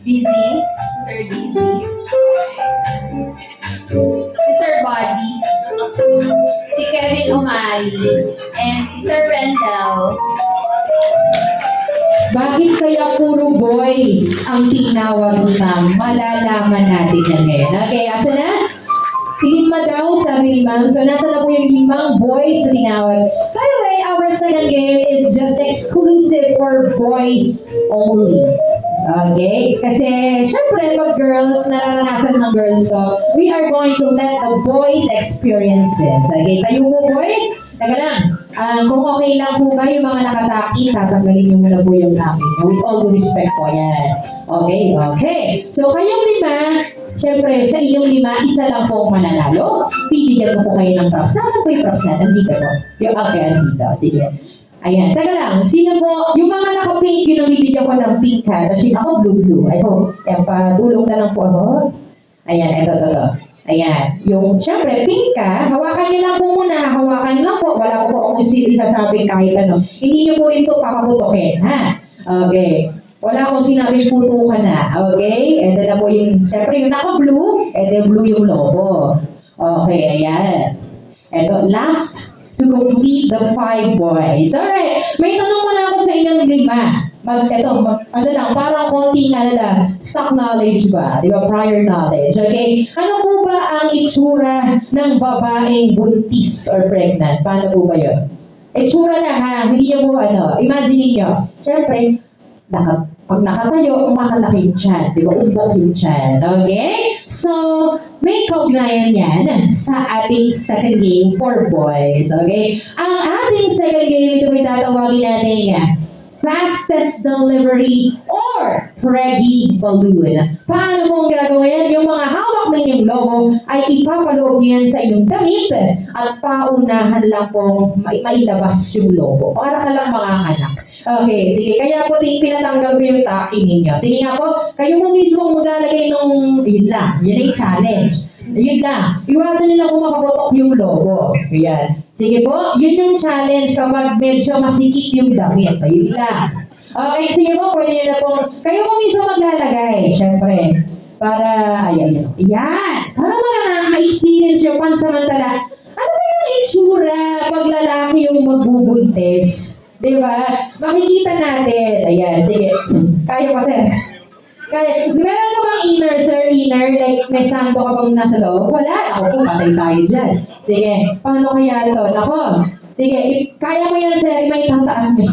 Dizzy, si Sir Dizzy, si Sir Buddy, si Kevin Umali, and si Sir Wendell. Bakit kaya puro boys ang tinawag ni ma'am? Malalaman natin yan ngayon. Okay, asa na? 5 daw, sabi ni ma'am. So, nasa na po yung 5 boys na tinawag. By the way, our second game is just exclusive for boys only. Okay? Kasi, syempre, pag girls, nararanasan ng girls to, we are going to let the boys experience this. Okay? Tayo po, boys. Taga lang. Kung okay lang po ba yung mga nakataki, tatanggalin niyo muna po yung akin. With all due respect po, yan. Okay? Okay. So, kayong 5, siyempre, sa inyong 5, isa lang po ang mananalo. Bibigyan ko po kayo ng props. Nasaan po yung props natin? Dito po. Yung okay, dito. Sige. Ayan. Taga lang. Sino po? Yung mga naka-pink, yun ang bibigyan ko ng pink ha. Tapos yun ako blue. Ay po. Patulong na lang po ako. Ayan. Ito. Ayan. Yung, syempre, pink ka. Hawakan niyo lang po muna. Hawakan niyo lang po. Wala ko po akong isasabing kahit ano. Hindi niyo po rin ito papaputokin. Ha? Okay. Wala akong sinabing puto ka na. Okay? Ito na po yung, syempre yung naka-blue, ito yung blue yung logo. Okay, ayan. Ito, last to complete the 5 boys. Alright, may tanong muna ako sa inyong 5. ano lang, parang konting, stock knowledge ba? Di ba? Prior knowledge, okay? Ano po ba ang itsura ng babaeng buntis or pregnant? Paano po ba yun? Itsura lang ha, hindi niyo po imagine niyo. Siyempre, pag nakatayo, umakalaki yung tiyan. Di ba? Umbok yung tiyan. Okay? So, may kaugnayan yan sa ating second game for boys. Okay? Ang ating second game, ito may tatawagin natin fastest delivery or Preggy Balloon. Paano mong gagawin? Yung mga hawak ng inyong logo ay ipapaloob niyo yan sa inyong damit at paunahan lang pong mailabas yung logo. Para ka lang makakanak. Okay, sige. Kaya po pinatanggal ko yung taki ninyo. Sige nga po, kayo mo mismo maglalagay nung, yun lang, yun yung challenge. Yun lang. Iwasan nila kung makabotok yung logo. So, yan. Sige po, yun yung challenge kapag medyo masikip yung damit. Yun lang. Okay, sige po, pwede nyo na pong, kayo mo mismo maglalagay, syempre. Para, ayan. Yan. Para nakaka-experience yung pansamantala. Ano ba yung itsura pag lalaki yung magbubuntis? Diba? Makikita natin. Ayan, sige. Kaya ko, sir. Kaya, meron ka bang inner, sir? Inner? Like, may santo ka bang nasa loob? Wala. Ako po, patay tayo dyan. Sige, paano kaya ito? Nako. Sige, kaya mo yan, sir. May tataas mo.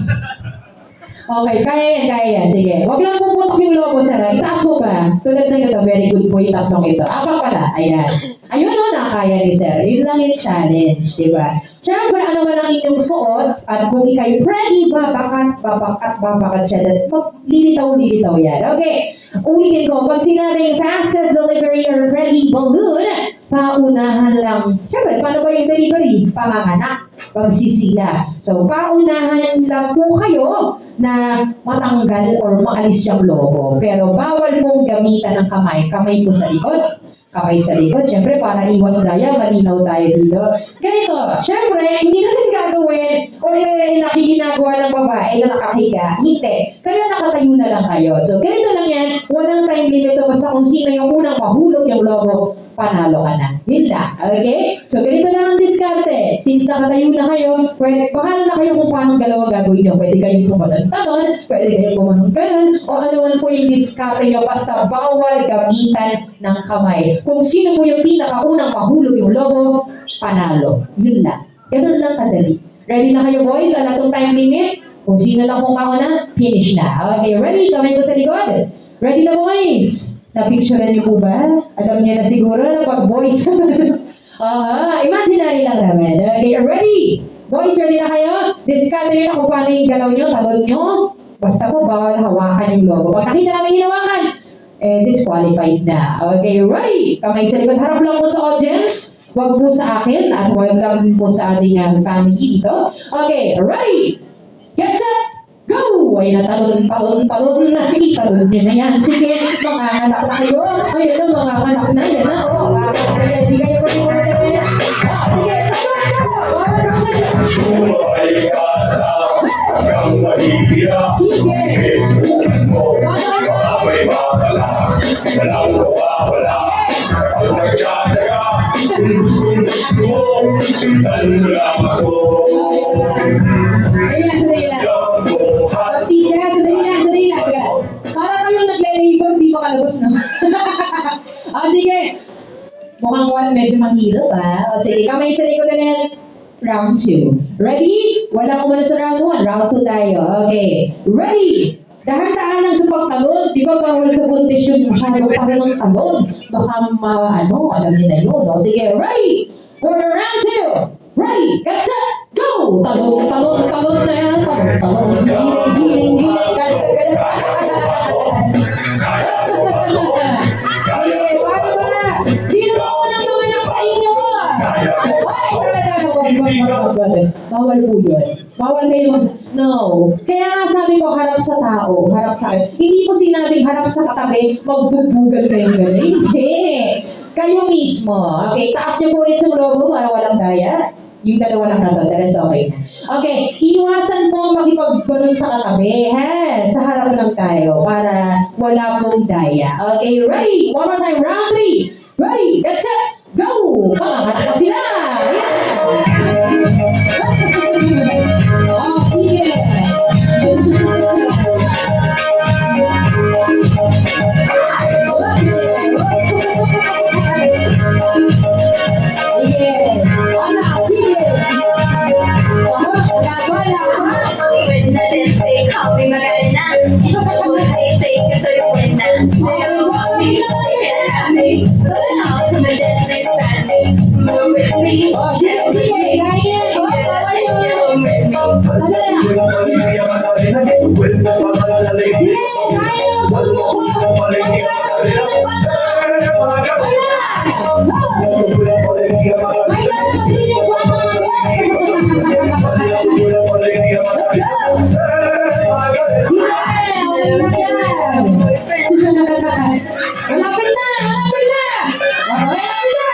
Okay, kaya yan. Sige. Huwag lang pumutok yung logo, sir. Itaas mo ba? Tulad ng ito. Very good po yung tatlong ito. Apa pala. Ayan. Ayun o, nakaya ni sir. Yun lang yung challenge, diba? Siyempre, ano man ang inyong suot, at kung ikay preggy, babakat siya, at maglilitaw-lilitaw yan. Okay, ulitin ko, pag sinabing fastest delivery or preggy balloon, paunahan lang. Siyempre, paano ba yung delivery? Panganganak, pagsisila. So, paunahan lang po kayo na matanggal or maalis yung logo. Pero bawal pong gamitan ng kamay. Kamay po sa likod. Kamay sa likod. Siyempre, para iwas daya, malinaw tayo dito. Ganito, siyempre, hindi natin gagawin or nakikinagawa ng babae na nakahiga. Hindi. Kaya nakatayo na lang kayo. So, ganito lang yan. Walang time limit to. Basta kung sino yung unang mahulog yung logo, panalo ka na. Yun lang. Okay? So, ganito lang ang diskarte. Since nakatayo na kayo, pwede, bahala na kayo kung paano galaw ang gagawin nyo. Pwede kayong kumanon-tanon, pwede kayong kumanon-kanon, o ano man po yung diskarte nyo. Basta bawal gamitan ng kamay. Kung sino po yung pinakaunang mahulog yung logo, panalo. Yun lang. Ganun lang kadali. Ready na kayo, boys? Wala tong time limit? Kung sino lang pong mauna, finish na. Okay, ready? Kamay ko sa likod. Ready na, boys? Na-picturean niyo po ba? Alam niyo na siguro na pag boys. Imaginary lang naman. Okay, ready? Boys, ready na kayo? Discuss niyo na kung paano yung galaw niyo, talon niyo. Basta po, bawal hawakan yung logo. Pag nakita namin hinawakan, disqualified na. Okay, ready? Kamay sa likod. Harap lang po sa audience. Huwag po sa akin at huwag lang po sa ating family dito. Okay, ready? Get set! Go! Ay, talon na. Italon nyo na yan. Sige, mga anak na kayo. Ayun na, mga anak na. Yan na. Ready kayo po yung mga yan. Sige, Sandali lang. Pagtiga, sandali lang. Para kayong nagle-labor, di makalabos na. Sige. Mukhang medyo mahirap O sige, kamay sa likod na round 2. Ready? Wala ko muna sa round 1. Round 2 tayo. Okay. Ready? Dahan-dahan lang sa pagtalon. Di ba bawal sa buntis yung masyado pa rin ng talon? Baka alam niyo na yun. O sige, ready? For the round 2. Ready? Get set! Go! Talon na yan. Talon. Giling. Okay, paano ba? Sino ba unang tumanak sa inyo? Bawal po yun. Bawal kayo No. Kaya nga sabi ko, harap sa tao, harap sa akin. Hindi po sinabing harap sa katabi, magbubugal kayong gano'n. Hindi. Kayo mismo. Okay, taas niyo po ulit yung logo para walang daya. Yung dalawa lang na to, the rest okay na. Okay, iwasan po makipagbalon sa katabi, ha? Sa harap lang tayo para wala pong daya. Okay, ready? One more time, round 3. Ready, get set, go! Mga anak sila! Sige. ako'y maganda. Ay, say, ito'y buwena. Ayaw ko, hindi ko kailangan. Ako, madala na yung family. With me. Oh, sige, sige, kaya. Oh, bawal yun. Ano na? Sige, kaya. Susuko. Magkakaroon ng bata. Wala. May lang kasi yung bata. Malapit na! Malapit na! Malapit na!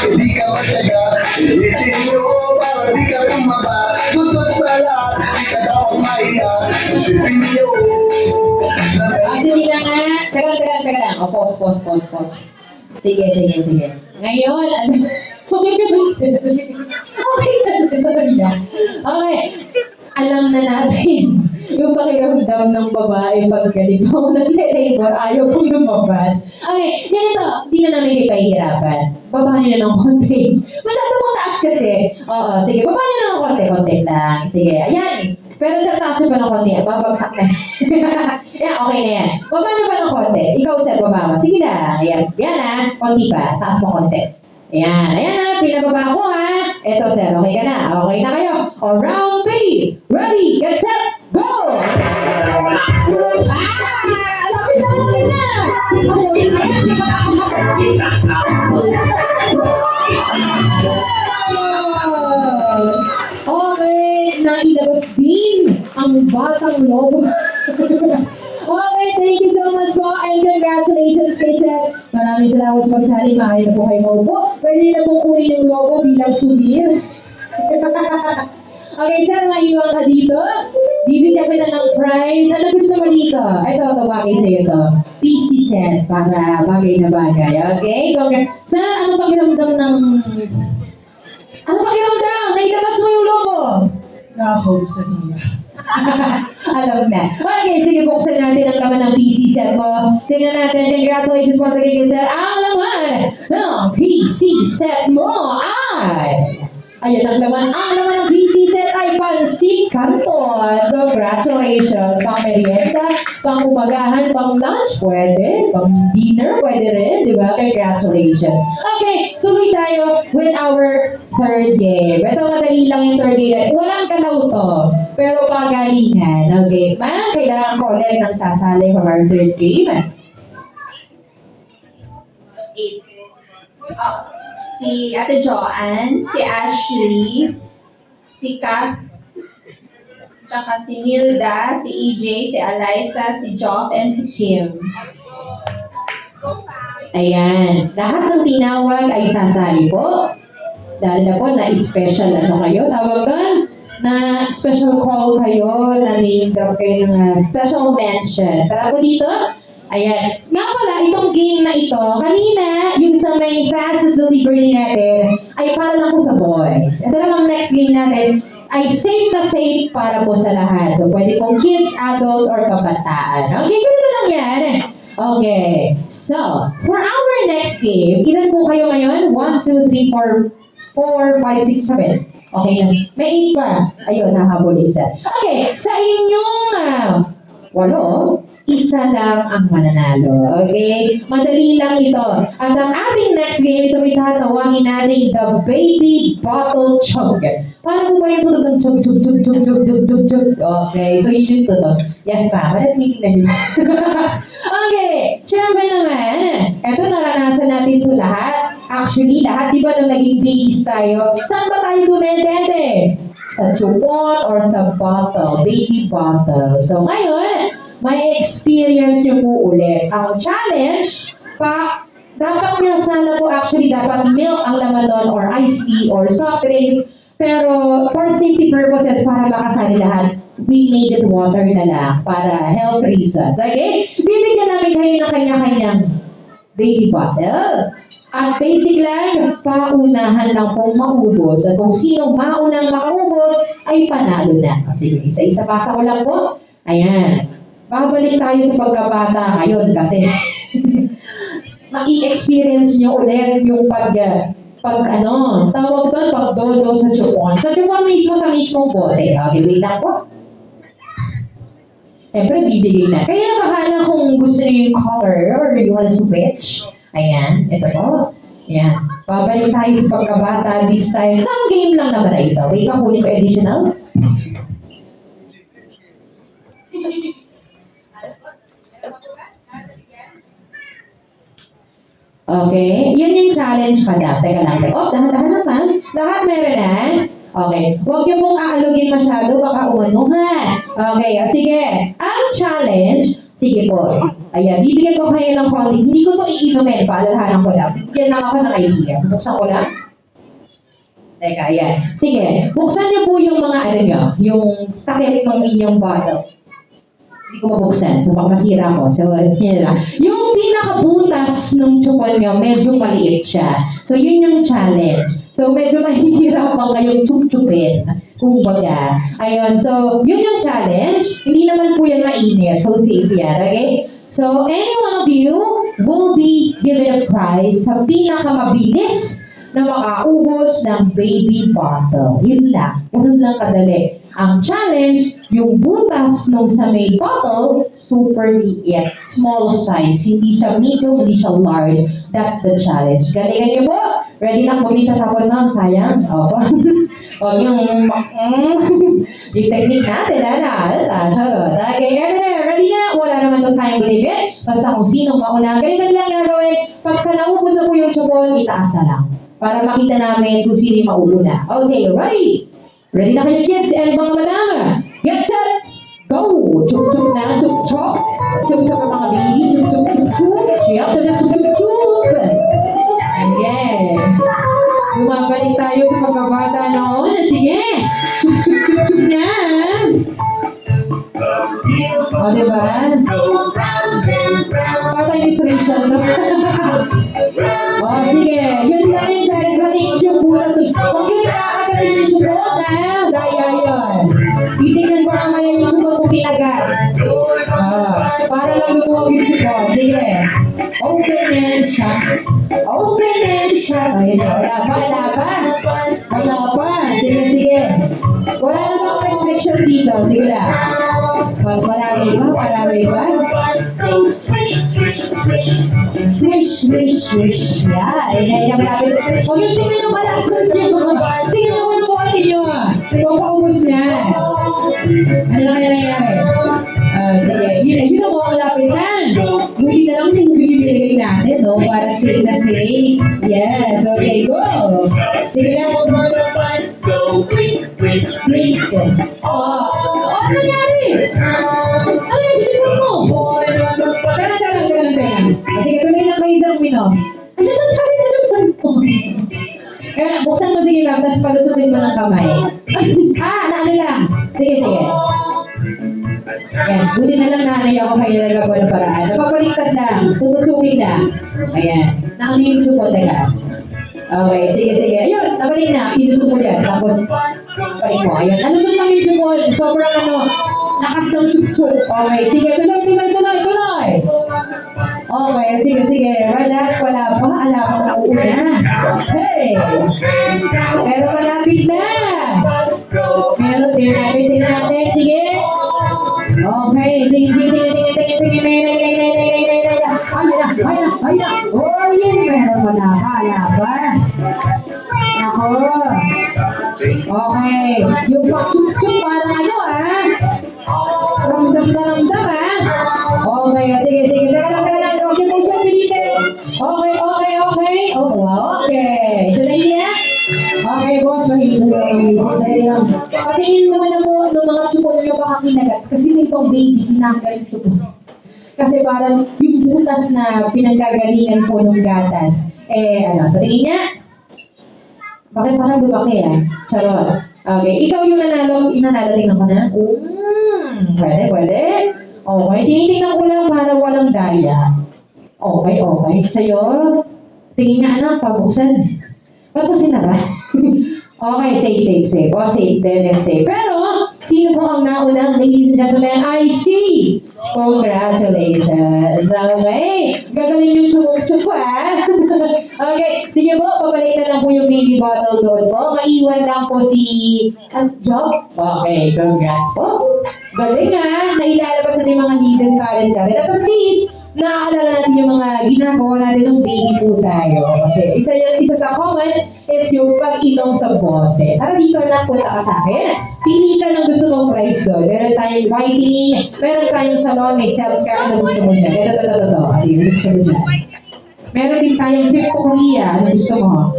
Di ka matyaga, itin nyo para di ka lumaba. Tutot pala, di ka dapat mahiya. Isipin nyo Sige na nga. Teka lang. O, pause. Sige. Ngayon, ano? Okay. Alam na natin yung pakiramdam ng babae pag ganito nag-labor, ayaw kong lumabas. Okay, ganito, hindi na namin kayo pahihirapan. Baba niyo na ng konti. Masyado mataas kasi. Oo, sige, baba niyo na ng konti lang. Sige, ayan. Pero sa taas pa ng konti, babagsak na. Yan, okay na yan. Baba niyo pa ng konti. Ikaw, sir, baba mo. Sige na. Ayan, yan konti pa. Taas mo konti. Ayan na, pinababa ko ha. Eto sir, okay ka na? Okay na kayo. O, round 3. Ready, get set, go! Lapit na! Okay, nailabas din ang batang lobo. Okay, thank you so much po and congratulations kay Sir. Maraming salamat sa pagsali. Maaari na po kayo maupo. Pwede na po kunin yung logo bilang souvenir. Okay, Sir, maiwan ka dito. Bibigyan kita ng prize. Ano gusto mo dito? Ito bagay sa'yo to. PC set para bagay na bagay. Okay? Sir, ano pakiramdam ng... Ano pakiramdam? Nailabas mo yung logo. Nakahog sa niya. Alam na. Okay, sige, buksan natin ang laman ng PC set mo. Tingnan natin. Congratulations once again, sir. Ang laman ng PC set mo ay... Ayan ang laman. Ang laman ng PC set ay pansit canton. Congratulations. Pang merienda, pang umagahan, pang lunch, pwede. Pang dinner, pwede rin. Di ba? Congratulations. Okay, tuloy tayo with our third game. Ito, madali lang yung third game. Walang galaw to. Pero pagalingan. Okay. Ma'am, kailangan ko ulit ng sasali for our third game. 8. Si Ate Joanne, si Ashley, si Kath, tsaka si Milda, si EJ, si Eliza, si Job, and si Kim. Ayan. Lahat ng tinawag ay sasali po. Dahil na po na special ano kayo. Tawag doon na special call kayo, na name drop kayo ng special mention. Tara po dito. Ayan. Nga pala, itong game na ito, kanina, yung sa may fastest delivery natin, ay para lang po sa boys. Ito namang next game natin, ay safe na safe para po sa lahat. So, pwede pong kids, adults, or kabataan. Okay, ganito lang yan. Okay. So, for our next game, ilan po kayo ngayon? 1, 2, 3, 4, 5, 6, 7. Okay na. May 8 pa. Ayun, nahabol isa. Okay, sa inyong 8, isa lang ang mananalo. Okay? Madali lang ito. At ang ating next game, ito ay tatawagin natin the baby bottle chug. Paano po ba yung tunog ng chug, chug, chug, chug, chug, chug, chug, chug? Okay, so yun yung tunog. Yes, ma'am. Marinig na yun. Okay, syempre naman, ito naranasan natin ito lahat. Actually, lahat, di ba nung naging babies tayo, saan ba tayo dumetete? Sa chupon or sa bottle, baby bottle. So ngayon, may experience nyo po ulit. Ang challenge, dapat minasala po actually dapat milk ang laman doon or iced tea or soft drinks. Pero for safety purposes, para makasali lahat, we made it water na lang para health reasons. Okay? Bibigyan namin kayo ng kanya-kanyang baby bottle. At basic lang, paunahan lang pong maubos. At kung sino maunang makaubos, ay panalo na. Sige, isa-isa pasa ko lang po. Ayan. Babalik tayo sa pagkabata ngayon kasi ma-experience nyo ulit yung tawag doon, pagdodo sa chupon. Sa chupon mismo, sa mismong bote. Okay, wait lang po. Siyempre, bibigay na. Kaya bahala kung gusto niyo yung color or you wanna switch. Ayan, ito po. Ayan. Babalik tayo sa pagkabata this time. Some game lang naman na ito. Wait lang, kunin ko additional. Okay. Yan yung challenge pa na. Teka lang. Dahan-dahan naman. Lahat meron na. Okay. Huwag niyo pong aalugin masyado. Baka umanuhan. Okay. Sige. Ang challenge, sige po. Ayan. Bibigyan ko kayo ng konti. Hindi ko to iinumin. Paalalahanan ko lang. Bibigyan lang ako ng idea. Buksan ko lang. Teka. Ayan. Sige. Buksan niyo po yung mga yung takip ng inyong bottle. Hindi ko mabuksan. So, baka masira ko. So, yun lang. Yung pinakabutas ng chupon nyo, medyo maliit siya. So, yun yung challenge. So, medyo mahihirapan kayong chup-chupin. Kumbaga. Ayun. So, yun yung challenge. Hindi naman po yan mainit. So, safe yan. Okay? So, any one of you will be given a prize sa pinakamabilis na makaubos ng baby bottle. Yun lang. Ganun lang kadali. Ang challenge, yung butas nung sa may bottle, super liit, small size. Hindi siya medium, hindi siya large. That's the challenge. Galingan niyo po. Ready na? Huwag niyo tatapon, ma'am. Sayang. Opo. Huwag yung yung technique natin, charot. Okay, ready na? Wala naman itong time limit. Basta kung sino mauna. Ganito lang gagawin. Pagka naubos na po yung chupon, itaas na lang. Para makita namin kung sino yung mauuna. Okay, ready? Ready na kayo, kids and mga madama? Get set, go! Chup-chup na, chup-chup. Chup-chup ang mga baby. Chup-chup-chup-chup. Yup, chup-chup-chup. Ayan. Bumabalik tayo sa pagkabata noon. Sige, chup-chup-chup-chup na. O, diba? Patay yung Rachel, no? O, sige. Yun lang yung challenge. Matiin yung butas. Huwag yun nakakagaling yung chupon, ha? Gaya yun. Titignan ko mamaya yung chupon kung kinagat. Para lang lumuwag yung chupon. Sige. Open and shut. Open and shut. O, yun. Wala pa. Wala pa. Sige. Wala namang restriction dito. Sige lang. Palaway ba? Swish. Yan. Huwag yung tingnan yung malapit nyo. Tingnan mo yung mukha ninyo. Huwag paubos na. Ano na kaya nangyari? Sige. Yun ang mukhang lapitan. Buti na lang yung binibigay natin, no? Para safe na safe. Yes. Okay, go. Sige lang. Blink. Ano nangyari? Ano yung sipon mo? Tara. Sige, tuloy lang kayo sa uminom. Ano nangyari sa sipon mo? Kaya, buksan mo sige lang, tapos palusutin mo ng kamay. Ano lang. Sige. Yan, buti na lang nanay ako kayo nagagawa ng paraan. Napapaliktad lang, tutusukin lang. Ayan, nakalimucho po, teka. Okay, sige. Ayun, nabalik na, ilusok mo dyan. Tapos, balik mo. Ayun, nalusok lang yung chupon. Sobrang lakas ng chup-chup. Okay, sige, tuloy. Okay, sige. Wala pa. Alam mo na uuna. Hey! Pero malapit na. Pero tingnan natin. Sige. Okay, tingin. Ay na. Oh, yun. Meron mo na. Kaya ba? Ako. Okay. Yung pag-chup-chup parang ramdam na ha. Okay, sige. Teka lang. Okay po siya pilitin. Okay. Oh, wow. Okay. Sandali na. Okay, boss. Mahilig mo ng music. Sandali lang. Patingin naman na po ng mga chupon nyo baka kinagat. Kasi may pang baby, sinanggal yung chupon. Kasi parang yung butas na pinanggagalingan po ng gatas. Patingin niya. Bakit parang lumaki Charot. Okay, ikaw yung nanalo. Tingnan ko na. Pwede, pwede. Okay, tinitingnan ko lang para walang daya. Okay, okay. Sa'yo, tingin nga anak, pabuksan. Ba't mo sinara? Okay, safe. O, safe din and safe. Pero, sino po ang naunang, ladies and gentlemen? I see! Congratulations! Okay, gagaling yung chumuk-chuk Okay, sige po, pabalik na lang po yung baby bottle doon po. Maiwan lang po si Job. Okay, congrats po. Galing nga, nailalabas na yung mga hidden talent natin. At please, naaalala natin yung mga ginagawa natin ng baby po tayo. Kasi isa sa common is yung pag-inom sa bote. Tara dito na punta ka sa akin. Pili ka ng gusto mong price doon. Meron tayong whitening, meron tayong salon, may self-care. Ano gusto mo dyan? Ito. Ano gusto mo dyan? Meron din tayong trip to Korea. Ano gusto mo?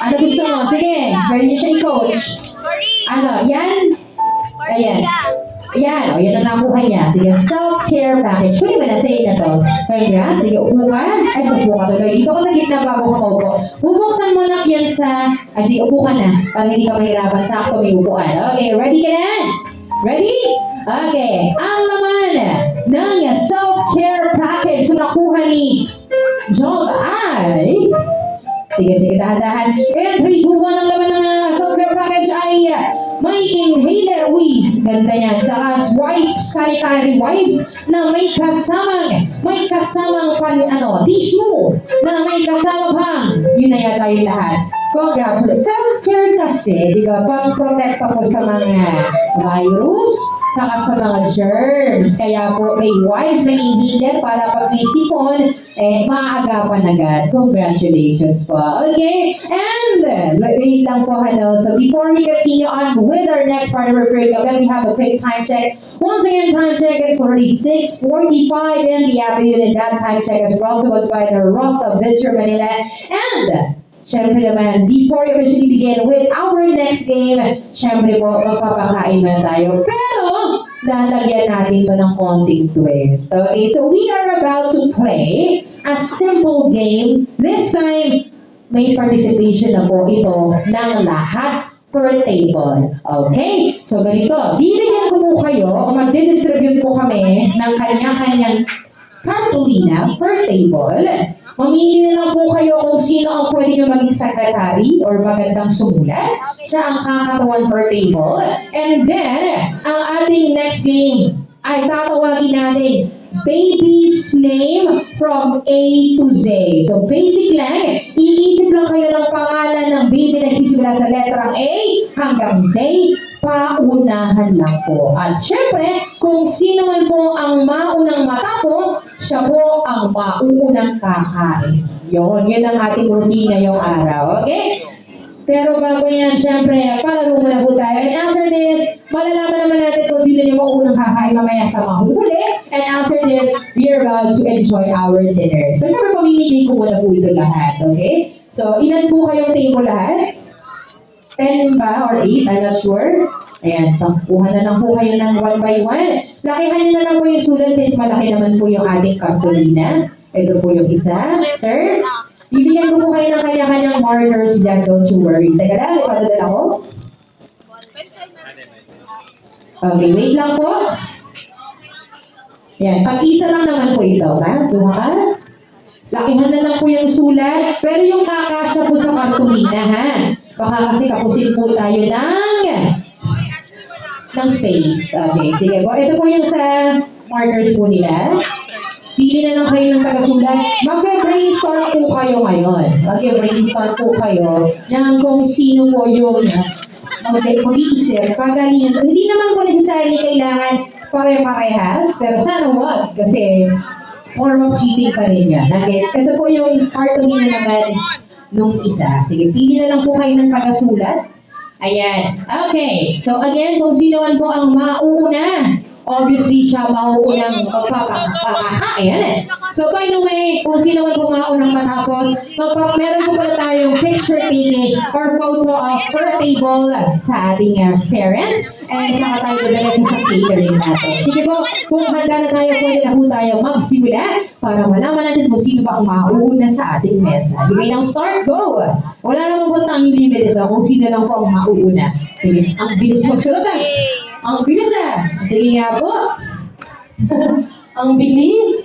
Ano gusto mo? Sige, pwede niyo siya i-coach. Ano, yan? Ayan. Ayan, o yan ang nakuha niya. Sige, self-care package. Kunin mo na, say na to. Congrats, sige, upo ka. Ay, upo ka tuloy. Dito ka sa gitna bago ka maupo. Bubuksan mo na yan sa... Ay, sige, upo ka na. Para hindi ka mahirapan. Sakto may upuan. Okay, ready ka na? Ready? Okay, ang laman ng self-care package na nakuha ni John ay... Sige, dahan-dahan. And 3, 2, 1, ang laman ng self-care package ay... may inhaler wipes, ganda yan, saka wipes, sanitary wipes na may kasamang tissue na may kasama pang, yun na yata yung lahat. Congratulations. Self-care kasi, di ba, pag-protect ako sa mga virus, saka sa mga germs. Kaya po, may wipes, may inhaler para pag may sipon, maaagapan agad. Congratulations po. Okay? And, wait lang po, hello. So, before we continue on with our next part of our program, let me have a quick time check. Once again, time check, it's already 6:45 in the afternoon, and that time check is brought to us by the Rosa Vista Manila. And, syempre naman, before we officially begin with our next game, syempre po, magpapakain na tayo. Pero, lalagyan natin ito ng konting twist. Okay, so we are about to play a simple game. This time, may participation na po ito ng lahat per table. Okay? So, ganito. Bibigyan ko po kayo, o magdidistribute po kami ng kanya-kanyang cartolina per table. Mamili na lang po kayo kung sino ang pwede nyo maging secretary or magandang sumulat. Siya ang kakatawan per table. And then, ang ating next game ay tatawagin natin baby's name from A to Z. So, basic lang, iisip lang kayo ng pangalan ng baby na nagsisimula sa letrang A hanggang Z. Paunahan lang po. At syempre, kung sino man po ang maunang matapos, siya po ang mauunang kakain. Yun ang ating routine ngayong araw. Okay? Pero bago yan, syempre, palaro muna po tayo. And after this, malalaman naman natin kung sino yung maunang kakain mamaya sa mahuli. And after this, we are about to enjoy our dinner. So, syempre, pamimigay ko muna po ito lahat. Okay? So, ilan po kayong table lahat? 10 ba or 8? I'm not sure. Ayan, pagkuha na lang po kayo ng 1 by 1. Lakihan nyo na lang po yung sulat since malaki naman po yung ating cartolina. Ito po yung isa. Sir, bibigyan ko po kayo ng kanya-kanyang markers dyan. Don't you worry. Teka lang, ipadadala ko. Okay, wait lang po. Ayan, pag-isa lang naman po ito. Ha? Kuha ka. Lakihan na lang po yung sulat. Pero yung kakasya po sa cartolina, ha? Baka kasi kapusin po tayo ng space. Okay, sige po. Ito po yung sa markers po nila. Pili na lang kayo ng tagasulat. Mag-brainstorm po kayo ngayon. Mag-brainstorm po kayo ng kung sino po yung mag-iisip. Pagalingan. Hindi naman po necessarily kailangan pare-parehas, pero sana wag. Kasi form of cheating pa rin yan. Okay? Ito po yung cartolina naman nung isa. Sige, pili na lang po kayo ng tagasulat. Ayan. Okay. So again, kung sino man po ang mauuna, obviously siya mauunang magpapakain. So by the way, kung sino man po maunang matapos, meron po pala tayong picture taking or photo of per table sa ating parents. And saka tayo dalaga sa catering natin. Sige po, kung handa na tayo, pwede na po tayo magsimula para malaman natin kung sino ba ang mauuna sa ating mesa. You may now start, go! Wala naman po tayong limit ito kung sino lang po ang mauuna. Sige, ang bilis magsulatan. Ang bilis ah. Sige nga po. Ang bilis.